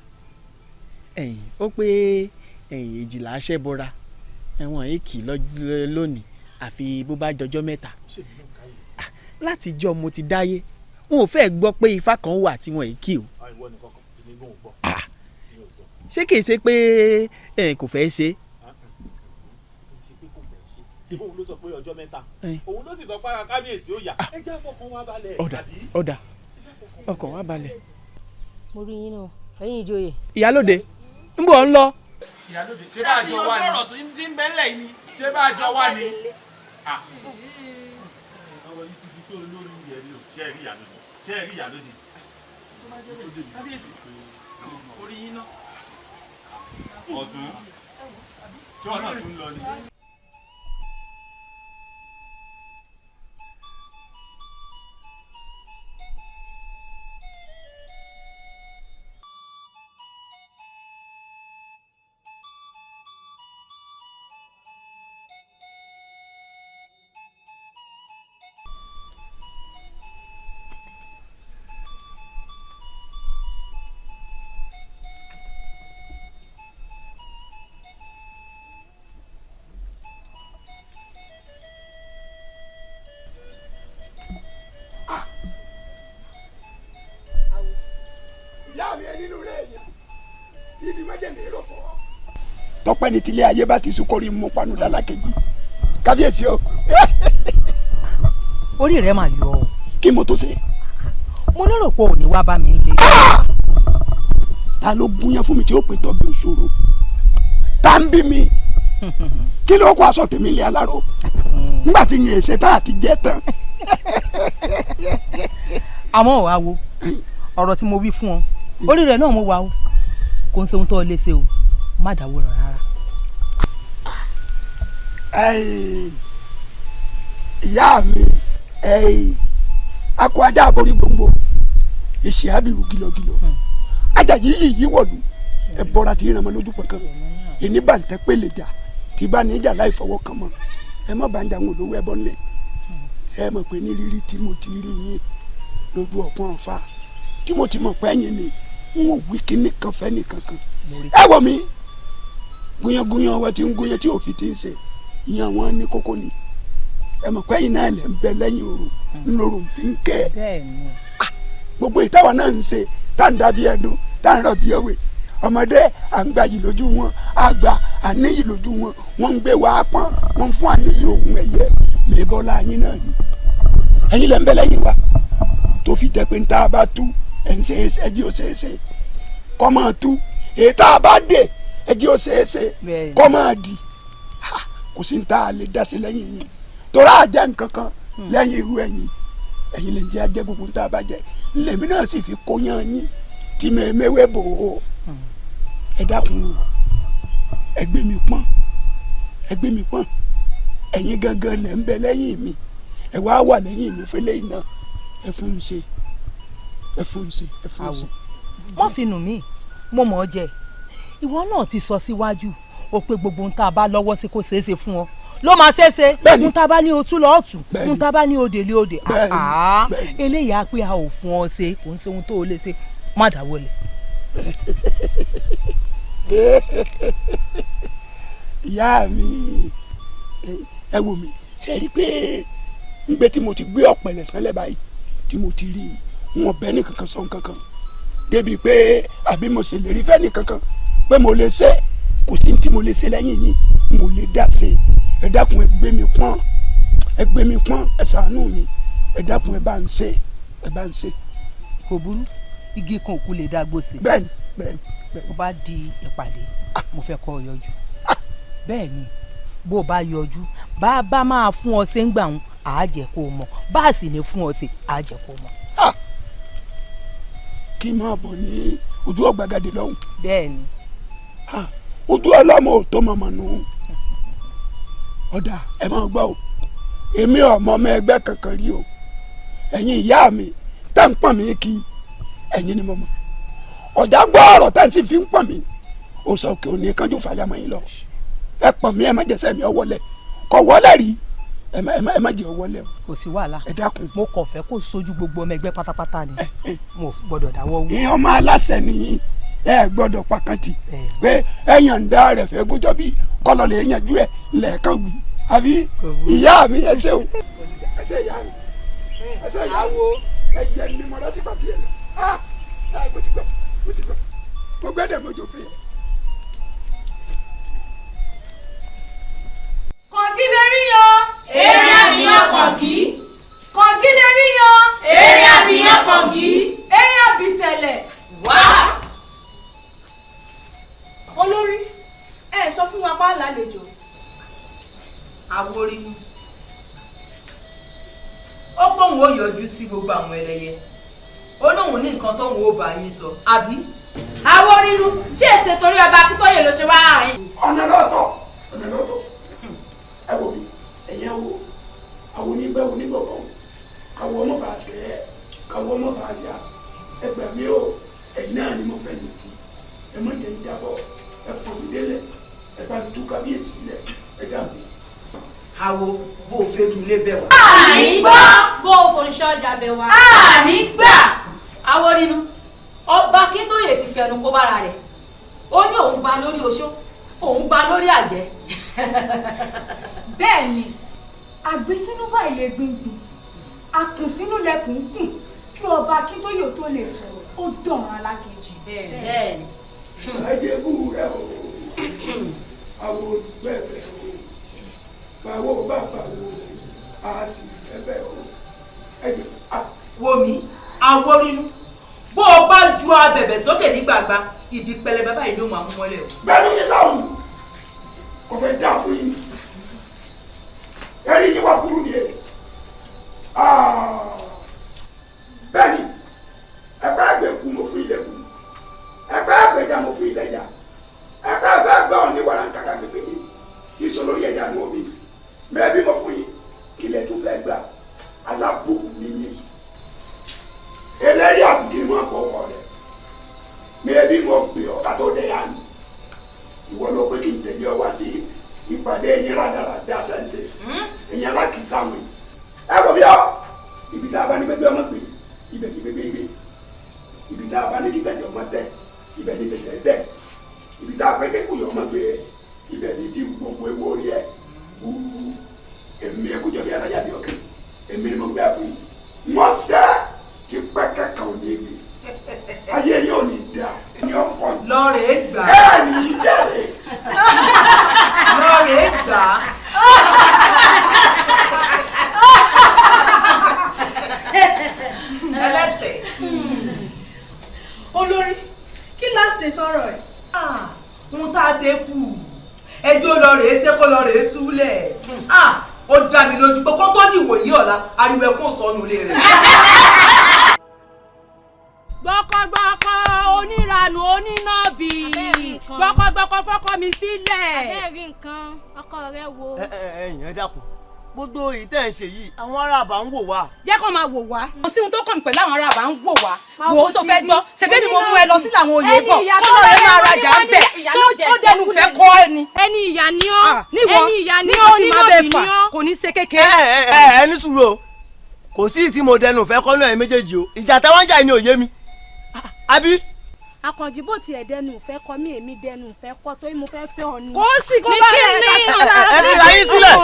ó pé 12 ṣẹ́bọra ẹ̀wọ̀n èkì lónìí àfi bó bá jọjọ́ mẹ́ta látijọ́ mo ti dáyé wọn ò fẹ́ gbọ́ pé ifá kan wà tí wọ́n èkì o ṣé kìí ṣe pé kò fẹ́ ṣe. òun ló sọ pé ọjọ́ mẹ́ta òun ló sì sọ pé ara kábíyèsí ó yá ẹ jẹ́ fọkàn wa balẹ̀. ọ̀dà ọkàn wa balẹ̀. mo rí yín náà ẹ̀yin ìjòyè. ìyálóde ń bọ̀ ń lọ. ìyálóde ṣé bá a jọ wá ni ọ̀rọ̀ tó ti ń bẹ́lẹ̀ yìí ni. ṣé bá a jọ wá ni. ọ̀rọ̀ yìí ti di pé olórí yẹn ni o ṣe é rí ìyálóde ṣe é rí ìyálóde. kábíyèsí orí yín náà. ọ̀tún tí wọn náà tún lọ ni. tọpẹ ní tilé ayé bá ti sukori mú panu dálákejì kábíyèsí o. orí rẹ máa yọ ọ. kí mo tó ṣe. mo lérò pé òní wá bá mi lé. ta ló gúnyán fún mi tí ó pè tọ́ bí òṣòro tá ń bí mi kí ló kó aṣọ tèmi lé aláró nígbà tí yẹn ṣe tá àti jẹ tán. àmọ́ ò wá wo ọ̀rọ̀ tí mo wí fún ọ orí rẹ náà mo wà o kò ń ṣe ohun tó lè ṣe o má dáwọ́ rọ̀ rárá. ìyá mi akọ ajá àborí gbòǹgbò èsì àbírù gílọgílọ ajá yìí wọ̀lú ẹ bọ́ra tí ìrànmọ́ lójú pọ̀ kan ìní bàǹtẹ́ pélé jà tí bá ní ìjà láì fọwọ́ kan mọ́ ẹ má bàǹjà ń olówó ẹbọ ńlẹ̀ ṣe é mọ̀ pé ní rírí tí mo ti rí yín lójú ọ̀pọ̀n ọ̀fà tí mo ti mọ̀ pé ẹ̀yìn ni n ò wí kíní kan fẹ́ nìkan kan ẹ wọ mi gúnyangúnyan ọwọ́ tí ń gúnyan tí òfin ti ń ṣe ìyẹn wọn ní kókó ni ẹ mọ̀ pé ẹ̀yin náà lẹ̀ ń bẹ lẹ́yìn òru ńlọrọ fi ń kẹ́ gbogbo ìtawà náà ń ṣe tá ń dàbí ẹdun tá ń rọ̀ bí ẹwẹ́ ọmọdé à ń gba yìí lójú wọn àgbà àníyì lójú wọn wọn ń gbé wàá pọ́n wọn ń fún àníyì òun ẹ̀yẹ mẹ́bọ́lá yín náà ni ẹ̀yin lẹ̀ ń bẹ lẹ́yìn wa tó fi jẹ́ pé ń tá a bá tú ẹ̀ ń ṣe é ṣe ẹjí ò ṣe é ṣe kọ́ máa tú èyí tá a bá dé ẹjí ò ṣe é ṣe kọ́ máa di kò sí ń tá a lè dá sí lẹ́yìn yín torí àjẹ́ nǹkan kan lẹ́yìn irú ẹ̀yin ẹ̀yin lè jẹ́ ajẹ́ gbogbo ń tá a bá jẹ́ lèmi náà sì fi kóyán yín tí mi mẹ́wẹ́ bò ó ẹ dákun o ẹ gbé mi pọ́n ẹ gbé mi pọ́n ẹ̀yin gangan lẹ̀ ń bẹ lẹ́yìn mi ẹ wá wà lẹ́yìn mi fẹ́lẹ́ iná ẹ fún un ṣe ẹ fún un ṣe ẹ fún un ṣe. wọ́n fi nù mí mo mọ̀ ọ́ jẹ ìwọ náà ti sọ síwájú o pé gbogbo ohun tá a bá lọ́wọ́ sí kó ṣeé ṣe fún ọ ló máa ṣeéṣe ohun tá a bá ní o tú lọ́ọ́ tù ohun tá a bá ní o dè lé o dè eléyìí á pé a ò fún ọ ṣe kò ń ṣe ohun tó o lè ṣe má dáwọ́ lẹ̀. ìyá mi ẹ wò mí ṣe rí i pé ń gbé tí mo ti gbé ọ̀pẹ̀lẹ̀ sẹ́lẹ̀ báyìí tí mo ti rí wọn bẹ́ẹ̀ ní kankan sọ kankan débi pé àbí mo sì lè rí fẹ́ ní kankan pé mo lè ṣe kò sí tí mo lè ṣe lẹ́yìn yìí mo lè dá ṣe ẹ dákun ẹ gbé mi pọ́n ẹ gbé mi pọ́n ẹ ṣàánú mi ẹ dákun ẹ bá ń ṣe ẹ bá ń ṣe. kò burú igi kan òkú lè dá gbòsè. bẹ́ẹ̀ni bẹ́ẹ̀ni. bó bá di ìpàdé mo fẹ́ kọ́ ọ yọjú bẹ́ẹ̀ni bó o bá yọjú bá a bá máa fún ọ ṣe ń gbà ń àá jẹ́ kó o mọ̀ bá a sì ní fún ọ ṣe àá jẹ́ kó o mọ̀. kí n máa bọ̀ ní ojú ọ̀gbagadè lọ́hùn. bẹ́ẹ̀ni. ojú ọlọ́mọ ò tó mọ̀mọ́ nù. ọ̀dà ẹ máa gbọ́ o èmi ọmọ ọmọ ẹgbẹ́ kankan rí o ẹ̀yin ìyá mi tá ń pọ̀n mí kí ẹ̀yin ni mo mọ̀ ọ̀dà gbọ́ ọ̀rọ̀ tá ń sì fi ń pọ̀n mí o sọ òkè òní kánjú fàyàmọ́ yín lọ ẹ pọ̀n mí ẹ má jẹ́sẹ̀ mi ọwọ́lẹ̀ kọ̀ wọ́lẹ̀ rí ẹ má jẹ́ ọwọ́lẹ̀ o. kò sí wàhálà ẹ dákun. mo kàn fẹ́ kó sojú gbogbo ọmọ ẹgbẹ́ pátápátá ni mo gbọ́dọ̀ dáwọ́ wú. ìyẹn ọmọ aláṣẹ nìyí ẹ gbọ́dọ̀ pàkàntì pé ẹ̀yàn ń dá rẹ̀ fẹ́ gójọ́ bí kọ́lọ́ lè yanjú ẹ̀ lẹ́ẹ̀kan wù àbí ìyá mi ẹ ṣeun ẹ ṣe ìyá mi ẹ ṣe ìyá mi ẹ yẹ ní mo láti pàtì ẹ lọ mo ti gbọ́ mo gbẹ́dẹ̀ mo jò fẹ́. kọ̀ǹgí lè rí yan. eré àbíyàn kọ̀ǹgí. kọ̀ǹgí lè rí yan. eré àbíyàn kọ̀ǹgí. eré àbítẹ̀lẹ̀. wá. olórí ẹ sọ fún wa pa lálejò. àwòrí ni ó pòun ó yọjú sí gbogbo àwọn ẹlẹ́yẹ ó lóun ní nǹkan tóun ó bá yín sọ àbí. àwọn rírú ṣé èsè torí ọba akíntóyè ló ṣe wá àárín. ọ̀nà lọ́tọ̀ ẹ wò mí ẹ̀yẹ wo àwọn onígbẹ́ onígbọ̀gbọ̀ káwọ́ ọmọ bá tẹ̀ káwọ́ ọmọ bá yá ẹgbẹ́ mi ò ẹ̀yìn náà ni mo fẹ́ lè ti ẹ mọ̀ jẹ́ ìjábọ̀ ẹ pọ̀ mí délẹ̀ ẹ bá tú kábíyèsí lẹ̀ ẹ dàbí. àwo bó o fẹ́ dúlé bẹ̀ wá. àní gbọ́ bó o foríṣẹ́ ọjà bẹ̀ wá. àní gbà. àwọn rínú ọba akíntóyè ti fẹnu kó bára rẹ̀ ó ní òun gba lórí oṣó òun gba lórí àjẹ́. bẹ́ẹ̀ ni àgbésínú báyìí lè gbìngbìn àkùnsínú lẹkùn kùn kí ọba akíntóyè tó lè sọ̀rọ̀ ó dọ̀ràn alákejì. bẹ́ẹ̀ ni. ajẹ́bù rẹ̀ o àwọn bẹ́ẹ̀ o báwo bàbá wo a sì bẹ́ẹ̀ o ẹ̀jẹ̀ a. wo mi àwòrínú bó o bá ju abẹ̀bẹ̀ sókè ní gbàgbà ibi pẹlẹbẹ báyìí ló máa mú mọ́lẹ̀ o. bẹ́ẹ̀ ló ń yẹ sáwọn kò fẹ́ dá fún yín ẹ̀rí yín wà burú ni ẹ̀ bẹ́ẹ̀ ni ẹgbẹ́ àgbẹ̀ kú mo fún ilẹ̀ kú ẹgbẹ́ àgbẹ̀dá mo fún ilẹ̀ yá ẹgbẹ́ ẹ̀fẹ́ gbẹ́ ọ̀ ní wàrà kàkà gbẹgbẹ yìí tí sọ lórí ẹ̀dá ní omi bẹ́ẹ̀ bí mo fún yín ilẹ̀ tó fẹ́ gbà alábòkù ní yìí eléyìí àbùkí mọ́ àkọ́kọ́ rẹ̀ bẹ́ẹ̀ mo gbé ọ̀tá tó dẹ̀ yá ni ìwọ ló pé kí n tẹ̀lé ọ wá sí ìpàdé ẹ̀yìn rádaràdà àtẹ̀ǹtẹ̀ ẹ̀yìn alákìísà wọn ẹ kò bí ọ ibi tá a bá ní bẹ́ẹ̀ ọmọ gbé ibẹ̀ ní bẹ́ẹ̀ gbé ibi tá a bá ní kí tẹ̀tẹ̀ ọmọ tẹ̀ ibẹ̀ ní tẹ̀tẹ̀ tẹ̀ ibi tá a fẹ́ kékun yọ ọmọ gbé ibẹ̀ ní tí gbogbo ewu orí ẹ̀ wúwú èmi ẹ̀kú jọ bí arájà bí ọkẹ́ èmi ni mo gbé àfún yìí wọ́n sẹ́ kí pẹ́kẹ́ kan ò ní ebi ayé yóò ní da ní ọkọ lọ́ọ̀rẹ́ gbà ẹ̀ ní í dẹ̀rẹ̀ lọ́ọ̀rẹ́ gbà. ẹlẹ́sẹ̀. olórí kí la ṣe sọ̀rọ̀ ẹ̀. ohun tá a ṣe kù ẹjọ́ lọ́ọ̀rẹ́ ṣé kó lọ́ọ̀rẹ́ túlẹ̀ ó dá mi lójú pé kó tó ní ìwòyí ọ̀la ariwo ẹkún sọnù lé rẹ̀. gbọ́kọ́gbọ́kọ́ oníranù onínàbì gbọ́kọ́gbọ́kọ́ fọ́kọ́ mi sílẹ̀. abẹ́rẹ́ nǹkan ọkọ rẹ wo. ẹ̀yin ẹ dákun gbogbo èyí tẹ́ ń ṣe yìí àwọn aráàbà ń wò wá. jẹ́ kó máa wò wá. kò sí ohun tó kàn mí pẹ̀lú àwọn aráàbà ń wò wá. wò ó sọ fẹ́ gbọ́ ṣebí mi mo mú ẹ lọ sí làwọn olè bọ̀ kó lọ rẹ máa rajà ń bẹ̀ tó dẹnu fẹ́ kọ́ ẹni. ẹni ìyá ni ọ́ ẹni ìyá ni ọ́ onínàbì ni ọ́. kò ní ṣe kékeré. ẹ ní sùúrù o kò sí ìtí mo dẹnu fẹ́ kọ́ náà ẹ méjèèjì o ìjà táwọn jà ni òye mi àbí. Akànjí bó tiẹ̀ dẹnu ìfẹ́ kọ mí èmi dẹnu ìfẹ́ kọ tó mo fẹ́ fẹ́ ọ ni. kò sí kó bá rẹ̀ ká sára ẹni ra yín sílẹ̀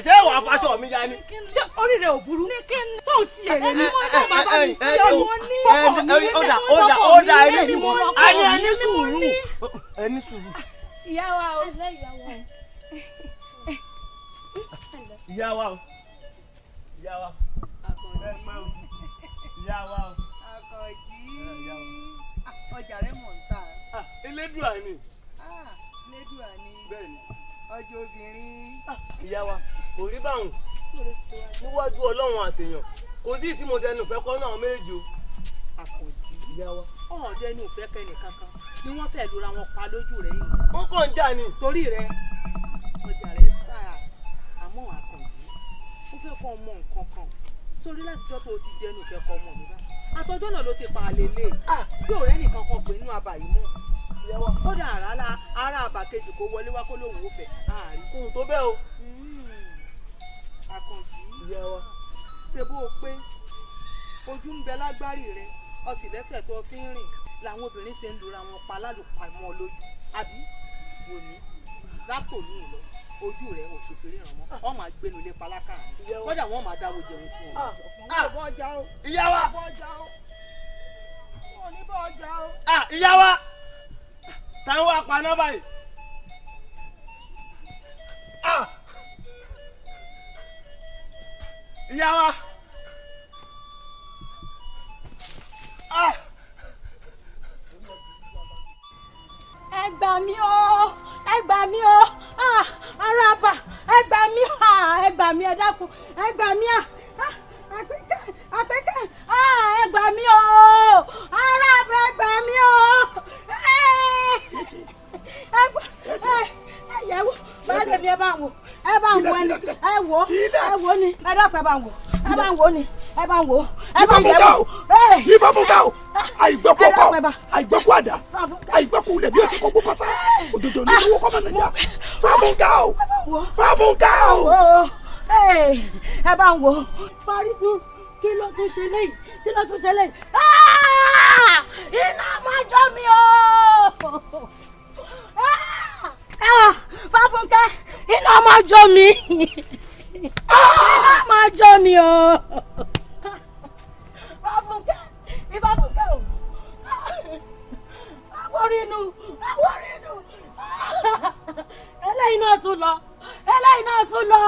ṣé wàá faṣọ mi ya ni. ṣé orí rẹ̀ ò burú tó ń sí èrè ni wọ́n fẹ́ bàbá mi sí ọmọ ní fọkàn mi ó dà ẹni sùúrù ẹni sùúrù. ìyá wa o. ìyá wa o ìyá wa ìyá wa o. ọjà rẹ mọ̀ ń tà. elédùà ni. elédùà ni. bẹ́ẹ̀ni. ọjọ́ obìnrin. ìyá wa kò rí báwọn níwájú ọlọ́run àtèèyàn kò sí tí mo dẹnu fẹ́ kọ́ náà méjì o. Àkànjí ìyá wa. ọ̀hún dẹnu ìfẹ́ kẹ́ni kankan ni wọ́n fẹ́ lura wọn pa lójú rẹ̀ yìí. wọ́n kàn ń jà ni. torí rẹ ọjà rẹ tà àmọ́ Àkànjí ó fẹ́ kọ́ ọmọ nǹkan kan sórí láti jọ́ pé o ti dẹnu ìfẹ́ kọ́ ọmọ mi bá àtọjọ́ náà ló ti pa àlèlè tí ọ̀rẹ́ nìkan kan pè nínú abà yìí mọ́ ó dà ara àbà kejì kó wọlé wá kó lóun ó fẹ́ àárín kóhun tó bẹ́ẹ̀ o. Àkànjí ṣe bó o pé ojú ń bẹ lágbárí rẹ o sì lẹ́sẹ̀ tó fi ń rìn làwọn obìnrin ṣe ń lura wọn pa lálùpàmọ́ lójú àbí wò ní látò ní ìlọ ojú rẹ ò ṣòfin ríran mọ́ ọ máa gbénu lé palákà rẹ kódà wọn máa dáwọ́ jẹun fún ọ. ìyá wa ìyá wa táwọn wà pa náà báyìí. ìyá wa. ẹ gbà mí o ẹ gbà mí o arábà ẹ gbà mí ẹ gbà mí ẹ dákun ẹ gbà mí àpẹkẹ ẹ gbà mí o arábà ẹ gbà mí o ẹ yẹ̀wò báyìí mi ẹ bá wò ẹ bá ń wò ẹni ẹ wò ni ẹ dákun ẹ bá ń wò ẹ bá ń wò ni ẹ bá ń wò ẹ bá ń yẹ̀wò. ìfọ̀mùgà o àìgbọ́kú ọkọ àìgbọ́kú àdá àìgbọ́kú ilẹ̀ bí o ti kọ́ gbókọ́ sá òdòdó ní owó kọ́ mọ̀ nàìjíríà fọ̀mùgà o fọ̀mùgà o. ẹ bá ń wò Fárídù kí ló tún ṣe léyìí kí ló tún ṣe léyìí iná máa jó mi o. Fáfúnkẹ́ iná máa jó mi iná máa jó mi o. Fáfúnkẹ́ Ìfáfúnkẹ́ o àwòrínú eléyìí náà tún lọ eléyìí náà tún lọ.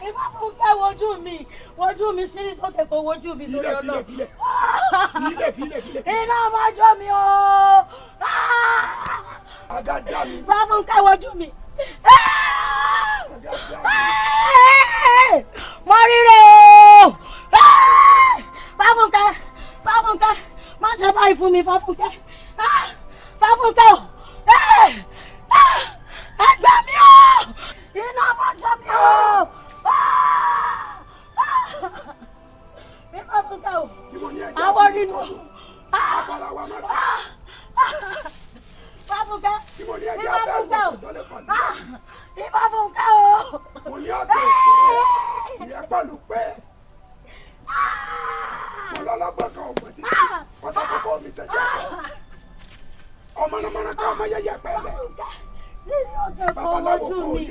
Ìfáfúnkẹ́ wojú mi sírí sókè kó wojú mi lórí ọ̀nà. Iná máa jó mi o. Ìfáfúnkẹ́ wojú mi. Mo ríre o. Fáfúnkẹ́ má ṣe báyìí fún mi Fáfúnkẹ́ o. Ẹ gbà mí o. Iná máa jó mi o. Ìfáfúnkẹ́ o àwọn nínú Ìfáfúnkẹ́ o. ọmọ náà mọ̀nà ká ọmọ yẹyẹ pẹ́lẹ́. Sírí òkè kò wojú mi.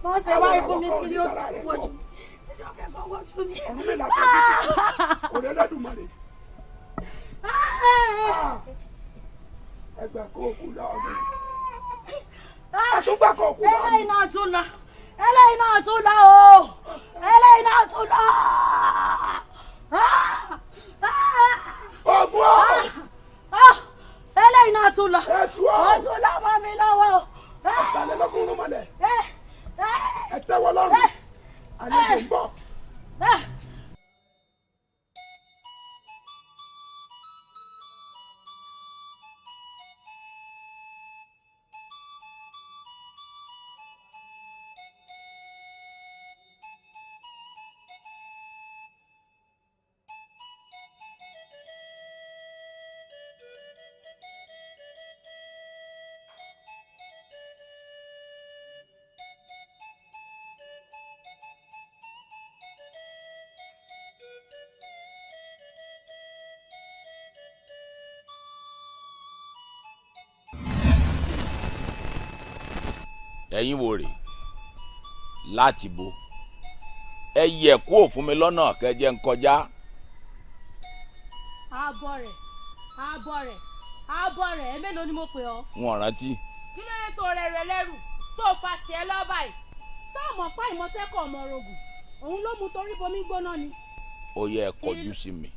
Wọ́n ṣe wáyé fún mi sírí òkè kò wojú mi. Sírí òkè kò wojú mi. ọ̀run mi là fẹ́ bí ti òde lẹ́dùnmọ̀rẹ́. ẹgbẹ́ kó kú lọ́ọ̀dún. àtúgbà kó kú lọ́ọ̀dún. eléyìí náà tún lọ o eléyìí náà tún lọ. ọgbọ́n eléyìí náà tún lọ ó tún lọ mọ́ mi lọ́wọ́ o. ọ̀tàlélógún ló mọ̀lẹ́ ẹ tẹ́wọ́ lọ́rùn àlejò ń bọ̀. ẹ̀yin wo rè láti bo ẹ yẹ kó fún mi lọ́nà kẹjẹ ń kọjá. ààbọ̀ rẹ̀ mélòó ni mo pè ọ́. wọn rántí. kí ló dé tó rẹ̀ lẹ́rù tó fa tiẹ̀ lọ́ba yìí sáàmù ọ̀pá ìmọ̀sẹ́kọ̀ ọmọ rogùn òun ló mú torí bomi gbóná ni. ó yẹ ẹ kọjú sí mi.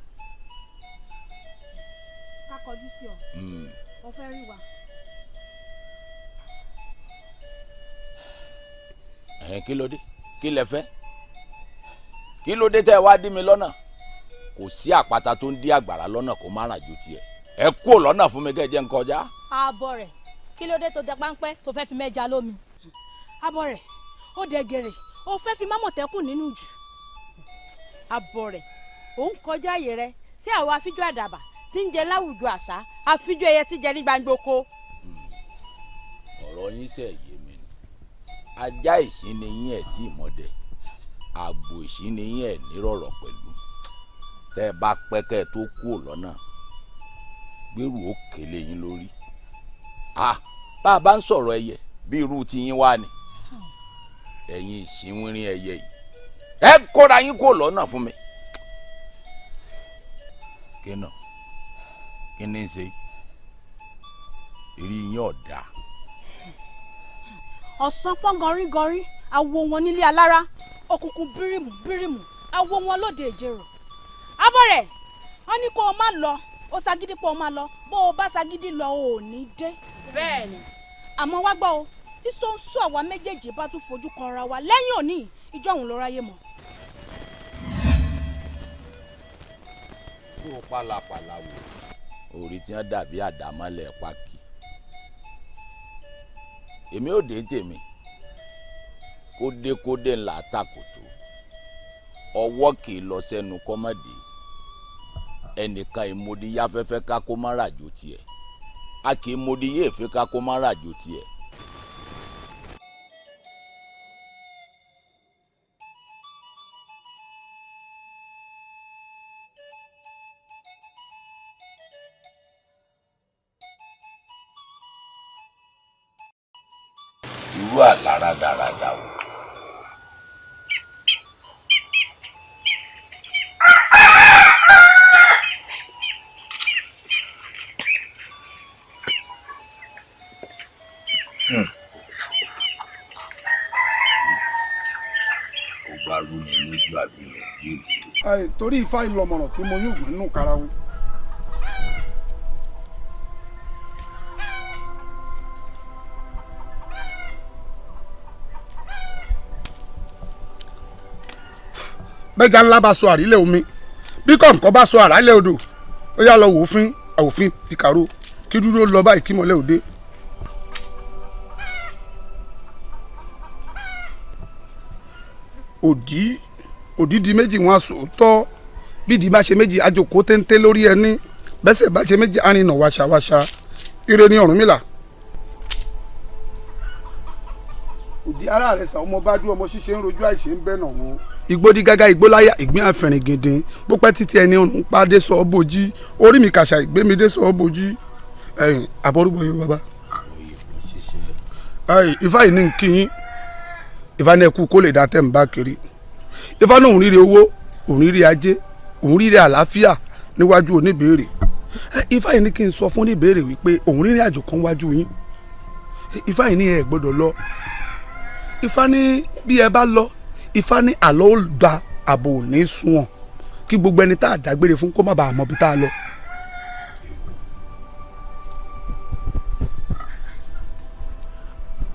ká kọjú sí ọ. ọ fẹ́ rí wa. kí ló dé kí lẹ fẹ́ kí ló dé tẹ́ ẹ wá dí mi lọ́nà kò sí àpáta tó ń dí àgbàrá lọ́nà kó má ràn ju tiẹ̀ ẹ kúrò lọ́nà fún mi kẹ́ ẹ jẹ́ ń kọjá. ààbọ̀ rẹ̀ kí ló dé tó dẹ páńpẹ́ tó fẹ́ fi mẹ́ja lómi. ààbọ̀ rẹ̀ ó dẹ gèrè ó fẹ́ fi mámọ̀tẹ́kùn nínú jù. ààbọ̀ rẹ̀ òun kọjá àyè rẹ̀ sí àwọn afíjú àdàbà tí ń jẹ láwùjọ àṣà afíjú ẹyẹ tí jẹ ní gbangboko. ọ̀rọ̀ yín sẹ̀ yé mi ni ajá ìsín ni yín ẹ̀ tí ì mọ̀dẹ̀ àgbò ìṣíníyìn ẹ̀ nírọ̀rọ̀ pẹ̀lú tẹ́ ẹ bá pẹ́kẹ́ tó kú lọ́nà gbèrú ó kélé yín lórí bá a bá ń sọ̀rọ̀ ẹyẹ bí irú ti yín wá ni ẹ̀yin ìṣínwírín ẹyẹ yìí ẹ kóra yín kó lọ́nà fún mi kí ni ń ṣe eré yín ọ̀dà. ọ̀sán pọ́n gọrígọrí awo wọn nílé alára òkùnkùn bírímù bírímù awo wọn lóde ìjẹrò abọ́rẹ̀ wọn ní kó o má lọ ó ṣagídí pé o má lọ bó o bá ṣagídí lọ ò ní dé. bẹ́ẹ̀ni. àmọ́ wá gbọ́ o tí sọ́nsọ́ àwa méjèèjì bá tún fojú kanra wa lẹ́yìn òní ìjọ òun ló ráyè mọ́. kó o pàlàpàlà wò orí tí wọ́n dàbí àdámọ́lẹ̀ pákí èmi ò dé tèmi kódékódé ńlá takòtò ọwọ́ kì í lọ sẹ́nu kọ́mọ́dé ẹnìkan ìmọ̀dí yáfẹ́fẹ́ ká kó má ràjò tiẹ̀ a kì í mọ̀dí yéèfé ká kó má ràjò tiẹ̀. irú àlára dáradá wò. ó bá rú mi lójú àbílẹ̀ yìí. torí ifá ìlọmọràn tí mo yóò gbé nínú karahun. bẹ́jà ńlá bá sọ àrílẹ̀ omi bí kọ̀ǹkọ̀ bá sọ àrálẹ̀ odò ó yá lọ wòófin àwòfin ti kàró kí dúró lọ báyìí kí mọ̀lẹ́ òde. òdì di méjì wọn sòótọ́ bí ìdí bá ṣe méjì àjòkó téńté lórí ẹni bẹ́sẹ̀ bá ṣe méjì arìnà wàṣàwàṣà ire ní Ọ̀rúnmìlà. òdì ara rẹ̀ sàn ọmọ bá dún ọmọ ṣíṣe ń rojú àìṣe ń bẹ́ẹ̀ nà wò. igbódí gágá igbóláyà ìgbín àfẹ̀rìn gidi bó pẹ́ títí ẹni ọ̀run pa dé sọ ọ́ bòjí orí mi kàṣà ìgbémi dé sọ ọ́ bòjí ẹ̀yìn àbọ̀rúbọ̀ yóò bàbá. ifá yìí ní kíyín ifá ní ẹkú kó lè dá tẹ̀ ń bá kiri ifá náà òun ríre owó òun ríre ajé òun ríre àlàáfíà níwájú oníbèrè ifá yìí ní kí n sọ fún oníbèrè wípé òun ríre àjò kan wájú yín ifá yìí ní ẹ gbọ́dọ̀ lọ ifá ní bí ẹ bá lọ ifá ní àlọ́ ó da àbò ní sunwọ̀n kí gbogbo ẹni tá a dágbére fún kó má bàa mọ bí tá a lọ.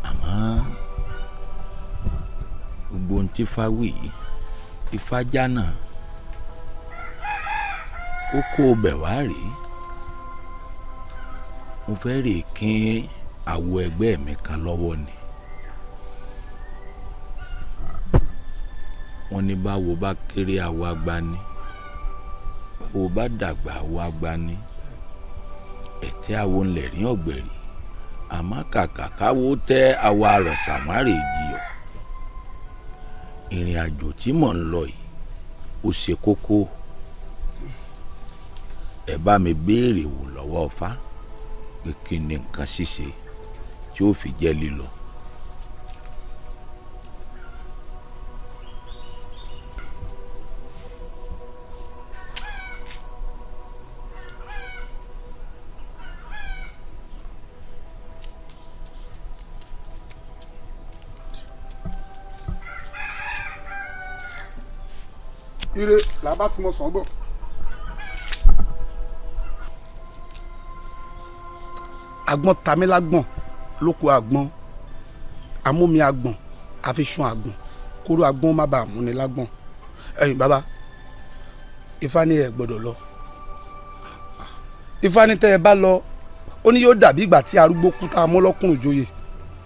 àmọ́ gbogbo ohun tí ifá wí ifá jánà ó kó bẹ̀ wá rèé mo fẹ́ rè kín àwo ẹgbẹ́ mi kan lọ́wọ́ ni. wọ́n ní báwo bá kéré àwọ̀ agbani báwo bá dàgbà àwọ̀ agbani ẹ̀tẹ́ àwọ̀ ńlẹ̀ rí ọ̀gbẹ̀rì àmọ́ kàkà káwo tẹ́ àwọ̀ àrọ̀sàmárè jiyọ̀ ìrìn àjò tí mò ń lọ yìí ó ṣe kókó ẹ bá mi béèrè wò lọ́wọ́ Ọ̀fà pé kí ni nǹkan ṣíṣe tí ó fi jẹ́ lílọ. ire làbá tí mo sàn bọ̀. agbọ́n tamilágbọ̀n lóko àgbọ̀n amómi àgbọ̀n àfiṣun àgbọ̀n kóró àgbọ̀n má bàa múni lágbọ̀n ẹ̀yin bàbá ifá ní ẹ gbọ́dọ̀ lọ ifá ní tẹ́ ẹ bá lọ ó ní yóò dàbí ìgbà tí arúgbó kú tá a mọ́ lọ́kùnrin joyè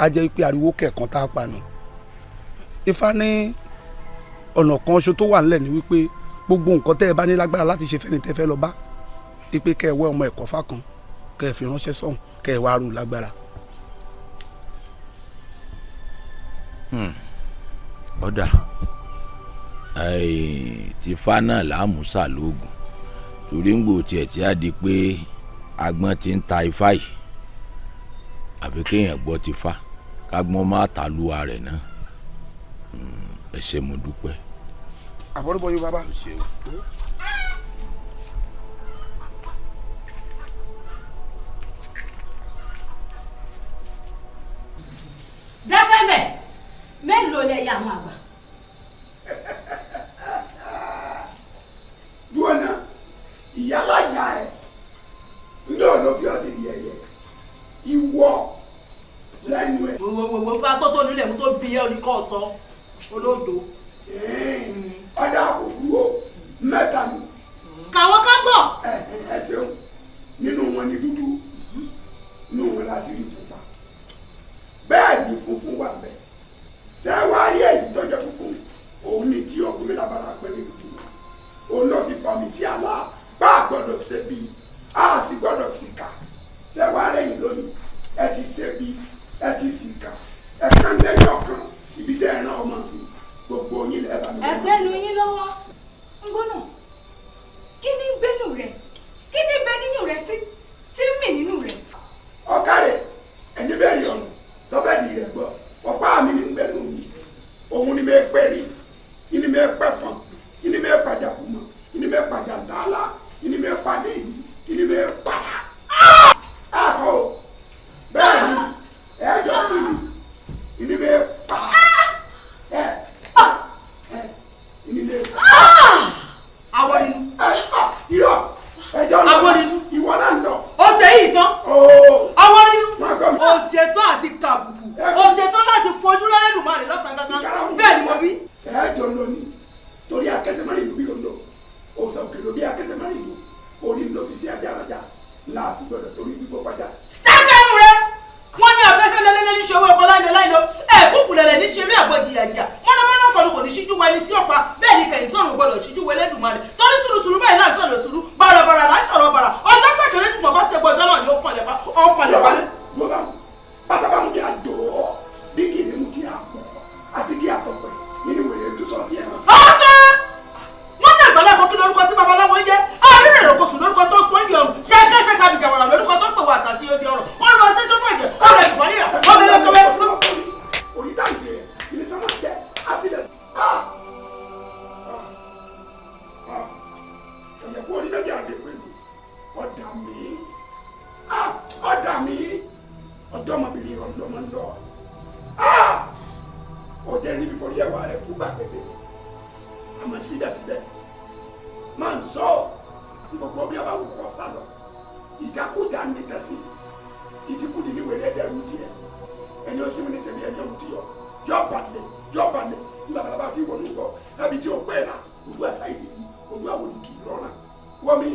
á jẹ́ pé ariwo kẹ̀kan tá a pa nù ifá ní ọ̀nà kan ṣo tó wà nílẹ̀ ni wípé gbogbo nǹkan tẹ́ ẹ bá ní lágbára láti ṣe fẹ́ni tẹ́ fẹ́ lọ bá wípé kẹ́ ẹ wẹ́ ọmọ ẹ̀kọ́ fá kan kẹ́ ẹ fi ránṣẹ́ sọ́hùn kẹ́ ẹ wá rú lágbára. ọ̀dà tìfá náà làámúsà lóògùn torí ń gbò tiẹ̀ tí a di pé agbọ́n ti ń ta ifá yìí àfi kéèyàn gbọ́ tìfá kágbọ́n má ta lúwa rẹ̀ náà ẹ ṣé mo dúpẹ́. àbọ̀rúbọ̀ yóò bàbá. dákẹ́mbẹ̀ mélòó lẹ yà àwọn àgbà. dúọ̀nà ìyálà ìyá ẹ̀ ńlẹ́ ọ̀nà fi ọ́ sí di ẹ̀yẹ ìwọ lẹ́nu ẹ̀. gbogbo fún atótó nílẹ̀ mú tó bí ẹ oníkọ́ sọ olódo. ọ̀dà òwúwo mẹ́ta ni. kàwọn ká gbọ́. ẹ ṣeun nínú wọn ni dúdú nínú wọn láti rí pupa bẹ́ẹ̀ ni funfun wà bẹ́ẹ̀ ṣé wàá rí èyí tọ́jọ́ funfun òun ni tí ọkùnrin lábára pẹ́ ní dúdú òun ló fi fọmi sí àlá bá a gbọ́dọ̀ ṣe bí a sì gbọ́dọ̀ sì kà ṣé wàá rẹ̀yìn lónìí ẹ ti ṣe bí ẹ ti sì kà ẹ kàn lẹ́yìn ọ̀kan ibi tẹ́ ẹ rán ọmọ mi gbogbo yín lẹ́ẹ̀ bá mi. ẹgbẹ́ lu yín lọ́wọ́ ń gbóná kí ni ń gbénu rẹ̀ kí ni bẹ nínú rẹ̀ tí ń mì nínú rẹ̀. ọ̀kàrẹ̀ ẹni bẹ́ẹ̀ rí ọ̀nà tọ́fẹ́ di rẹ̀ gbọ́ ọ̀pá mi ní gbẹ́nu mi òun ni mi pẹ́ rí ìní mi pẹ́ fún ìní mi pàjà kùmọ̀ ìní mi pàjà dàálà ìní mi pàdé ìní ìní mi pàdà. àkọ́ bẹ́ẹ̀ ni ẹ̀jọ̀ fún mi ìní mi pàdà ìní mi pàdà. àwọn inú. irọ́ ẹjọ́ lọ àwọn inú. ìwọ náà ń lọ. ó ṣe yìí tán. àwọn inú. ó ṣetán àti kàbùkù ó ṣetán láti fojú lọ́lẹ́dùnmáà lọ́sàn-án gangan bẹ́ẹ̀ ni mo bí. ẹjọ́ lọ ni torí akẹ́sẹ̀mọ́rì ìlú bí lọ́nà òòsàn òkèlè bí akẹ́sẹ̀mọ́rì ìlú orí ló fi sí adé arájà láàfin gbọdọ̀ torí gbígbó padà. dákẹ́nu rẹ wọ́n ní afẹ́fẹ́ lẹ́lẹ́lẹ́ ní ṣe owó ẹ̀kọ́ láìlọ láìlọ ẹ̀fúfù lẹ̀lẹ̀ ní ṣe rí ẹ̀bọ jìyàjìyà mọ́nàmọ́ná kan kò ní ṣíjú wa ẹni tí ọ̀pá bẹ́ẹ̀ ni kẹ̀yìn sọ̀rọ̀ gbọdọ̀ ṣíjú wa Ẹlẹ́dùmarè torí sùrùsùrù báyìí láì sọ̀rọ̀ sùrù bàràbàrà láì sọ̀rọ̀ bàrà ọjọ́ tẹ̀kẹ̀rẹ́ tí wọ́n bá tẹ gbọ́dọ̀ náà ni ó kọlẹ̀ pa ọkọlẹ̀ wálé. pásábàmù ni àjò bí kì í ní mu ti àpò àti kí àtọ̀pẹ̀ nínú ìwé ètò sọ̀rọ̀ tiẹ̀ náà. ọ̀kẹ́ wọ́n ní ìgbàlẹ̀ kan kí lórúkọ tí babaláwo ń jẹ́ àárín èròkò sùn lórúkọ tó pọ́n di ọ̀run ṣẹ́kẹ́ṣẹ́ kábíjà wàrà lórúkọ tó pè wà àtàtì odi ọ̀run wọ́n lọ ṣẹ́jọ́ fàjẹ́ ọ̀rẹ́ ìfọ̀lẹ́yà ọ̀bẹ̀rẹ̀ kọ́bẹ̀. oríta ìgbé ilé sọ́mọ́ jẹ́ àtìlẹ̀ ọ̀yẹ̀kú orí méjì àdé pẹ̀lú ọ̀dà mi ọjọ́ ọmọbìnrin ọ̀dọ́mọ ń lọ ọ̀dẹ́ níbi forí ẹ̀wà rẹ̀ kú gbàgbé àmọ́ síbẹ̀síbẹ̀ máa ń sọ gbogbo bí a bá wù kọ́ sálọ ìdákúdà nìkan sí ìdíkùdì ní wẹ̀rẹ̀ ẹ̀dẹ̀rù tiẹ̀ ẹni ó sì mú ní sẹ́mi ẹ̀jẹ̀ òun ti yọ balẹ̀ nígbà bàbá fi wọnú lọ ẹbí tí ó pẹ́ la olú àṣà ìdíkì olú àwọn òdìkì lọ́nà wọ́n mi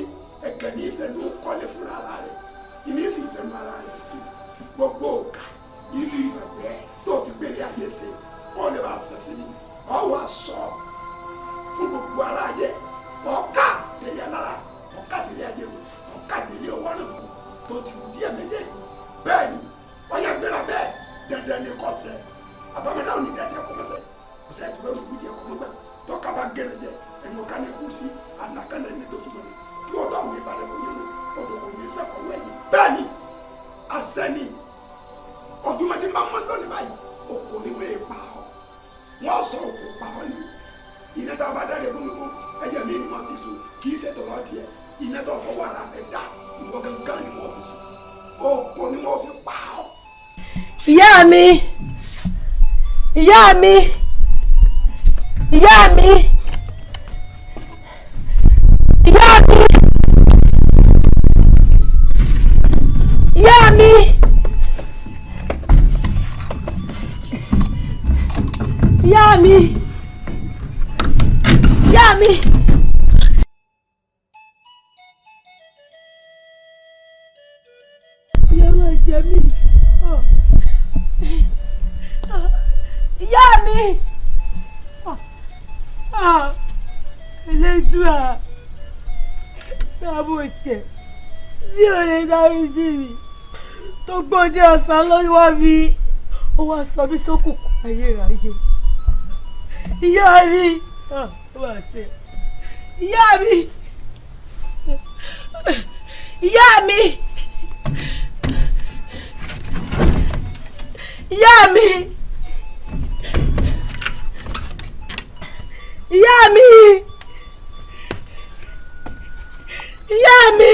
ẹ̀kẹ́ ní ìfẹ́ ló kọ́lé fún ara rẹ̀ ìní sì ìfẹ́ mú ara rẹ̀ tó gbogbo òkà ibi ìrẹ̀pẹ́ tó ti gbélé ayé ṣe kọ́lé bá ṣẹ̀ sí ni ọwọ́ aṣọ fún gbogbo ara yẹ ọ̀ka délé alára ọ̀ka délé ayé wò ọ̀ka délé ọwọ́ náà wò tó ti wù díẹ̀ méjèèjì bẹ́ẹ̀ ni ọ̀yà gbéra bẹ́ẹ̀ dandan ní kọ́sẹ̀ àbámẹ́dá òní dẹ́ tiẹ̀ kọ́mọ́sẹ̀ ọ̀sẹ̀ ẹ̀ tó bẹ́ẹ̀ lùkú tiẹ̀ kọ́mọ́gbà tọ́ka bá gẹ̀rẹ̀ jẹ ẹ̀yìn ọ̀ka ní kùsì ànàkànnà ní tó túmọ̀ ní kí wọ́n bá òun ìbàdàn kò yẹ ọdọ̀ kò ní sẹ́kọ̀ọ́ ẹ̀yìn bẹ́ẹ̀ ni àṣẹ́ni ọdúnmọ́tì máa ń mọ́ lọ́nà báyìí òkò ní wọ́n pa ọ́ wọ́n sọ òkò pa ọ́ ni iná tó bá dáre gbogbo ẹ̀yẹ mi ni wọ́n fi sùn kì í ṣe tọ̀rọ̀ tiẹ̀ iná tó fọwọ́ ara rẹ̀ dá ìwọ gangan ni wọ́n fi sùn òkò ni wọ́n fi pa ọ́. ìyá mi ìyá mi ìyá mi ìyá mi ìyá mi ìyá mi ìyá mi. ìyàwó ẹ̀jẹ̀ mi ìyá mi Elédùà tábò ṣe tí ò lè dárí sí mi tó gbọ́dé ọ̀sán lọ́wọ́ mi ó wá sọ mí sókùnkùn ayérayé ìyá mi ìyá mi ìyá mi ìyá mi ìyá mi ìyá mi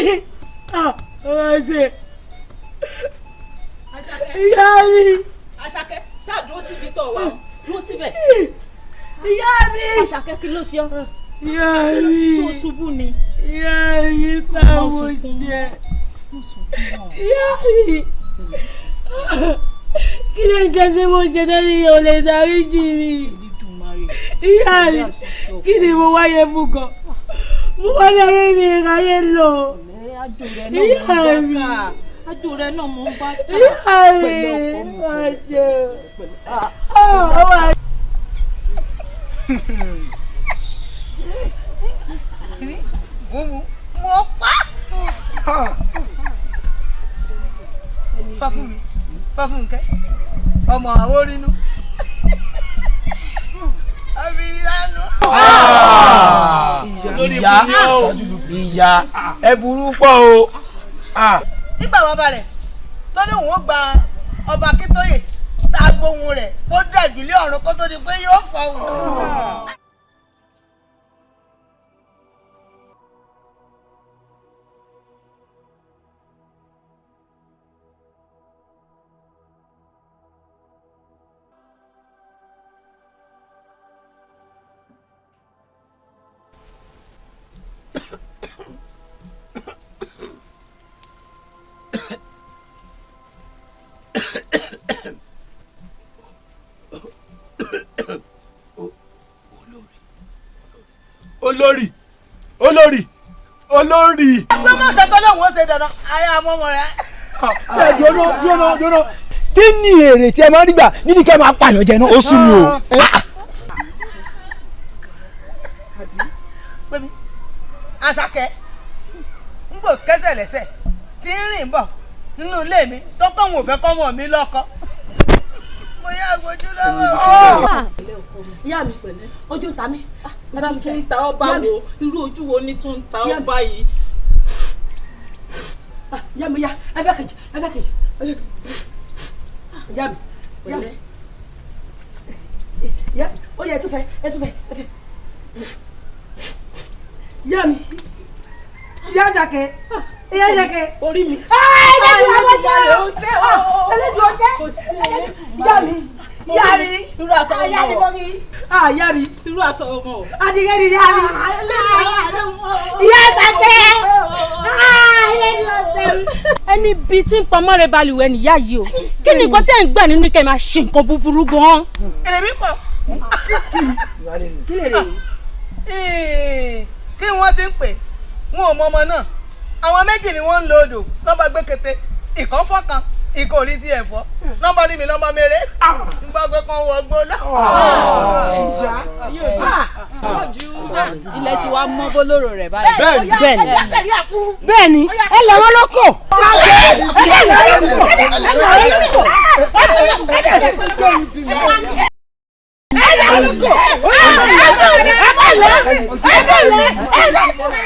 ìyá mi. Àṣàkẹ́ sáà dúró síbi tó wà dúró síbẹ̀. ìyá mi. Àṣàkẹ́ kí ló ṣe ọ́. ìyá mi. tó ṣubú ni. ìyá mi táwọn jẹ. ìyá mi. kí ló ṣe tí mo ṣe lórí o lè dáríjì mi. ìyá mi kí ni mo wáyé fún gan. mo wáyé ayé mi ìráyé lọ. ìyá mi. Àjò rẹ náà mo ń bá ta pẹ̀lú ọkọ mi. Mo pa. Fáfúnkẹ́ ọmọ àwọn orínú. ìyá ẹ burú pọ̀ o. nígbà wọn balẹ̀ tó ní òun ó gba ọba Akíntóyè tá a gbóhùn rẹ̀ ó dàjú lé ọ̀run kó tó di pé yóò fọhùn. olórí. ẹgbẹ́ máa ṣe tọ́lé òun ó ṣe dandan ayé amọ́mọ rẹ̀. ṣe jóná. kí ni èrè tí ẹ máa ń gbà nídìí kẹ́ máa pààyàn jẹ náà. ó sún mi o. Àṣàkẹ́ ń bò kẹ́sẹ̀ lẹ́sẹ̀ tí ń rìn bọ̀ nínú ilé mi tó kọ́ wọn ò fẹ́ kọ́ mọ̀ mí lọ́kọ. mo yá àgbójú lọ́wọ́. ìyá mi pẹ̀lẹ́ ojú ta mi ojú tún ń ta ọ́ bá wo irú ojú wo ni tún ń ta ọ́ báyìí. ìyá mi ẹ fẹ́ kejì. ìyá mi pẹ̀lẹ́. ìyá ó yẹ ẹ tún fẹ́. ìyá mi ìyá Àṣàkẹ́ ìyá Àṣàkẹ́ orí mi. ẹlẹ́dùn ọ̀ṣẹ́ ìyá mi irú aṣọ ọmọ o ìyá mi irú aṣọ ọmọ o adìgẹ́ ni ìyá mi ìyá Àṣàkẹ́ ẹlẹ́dùn ọ̀ṣẹ́. ẹni bíi tí ń pamọ́ rẹ balùwẹ̀ nìyá yìí o kí ni nǹkan tẹ́ ń gbà nínú kẹ́ máa ṣe nǹkan búburú gan-an. èrè mi pọ̀. kí lè rè kí wọ́n ti ń pè wọn ò mọ ọmọ náà àwọn méjì ni wọ́n ń lo odò lọ́ba gbé kété ìkan fọ́kan ìkan ò rí ti ẹ̀fọ́ lọ́ba rí mi lọ́ba mèrè nígbà pé kan wọ gbóná. ilẹ̀ tí wàá mọ́ bólóró rẹ̀ báyìí. bẹ́ẹ̀ni ẹ lọ wọn lóko. ẹ lọ wọn lóko.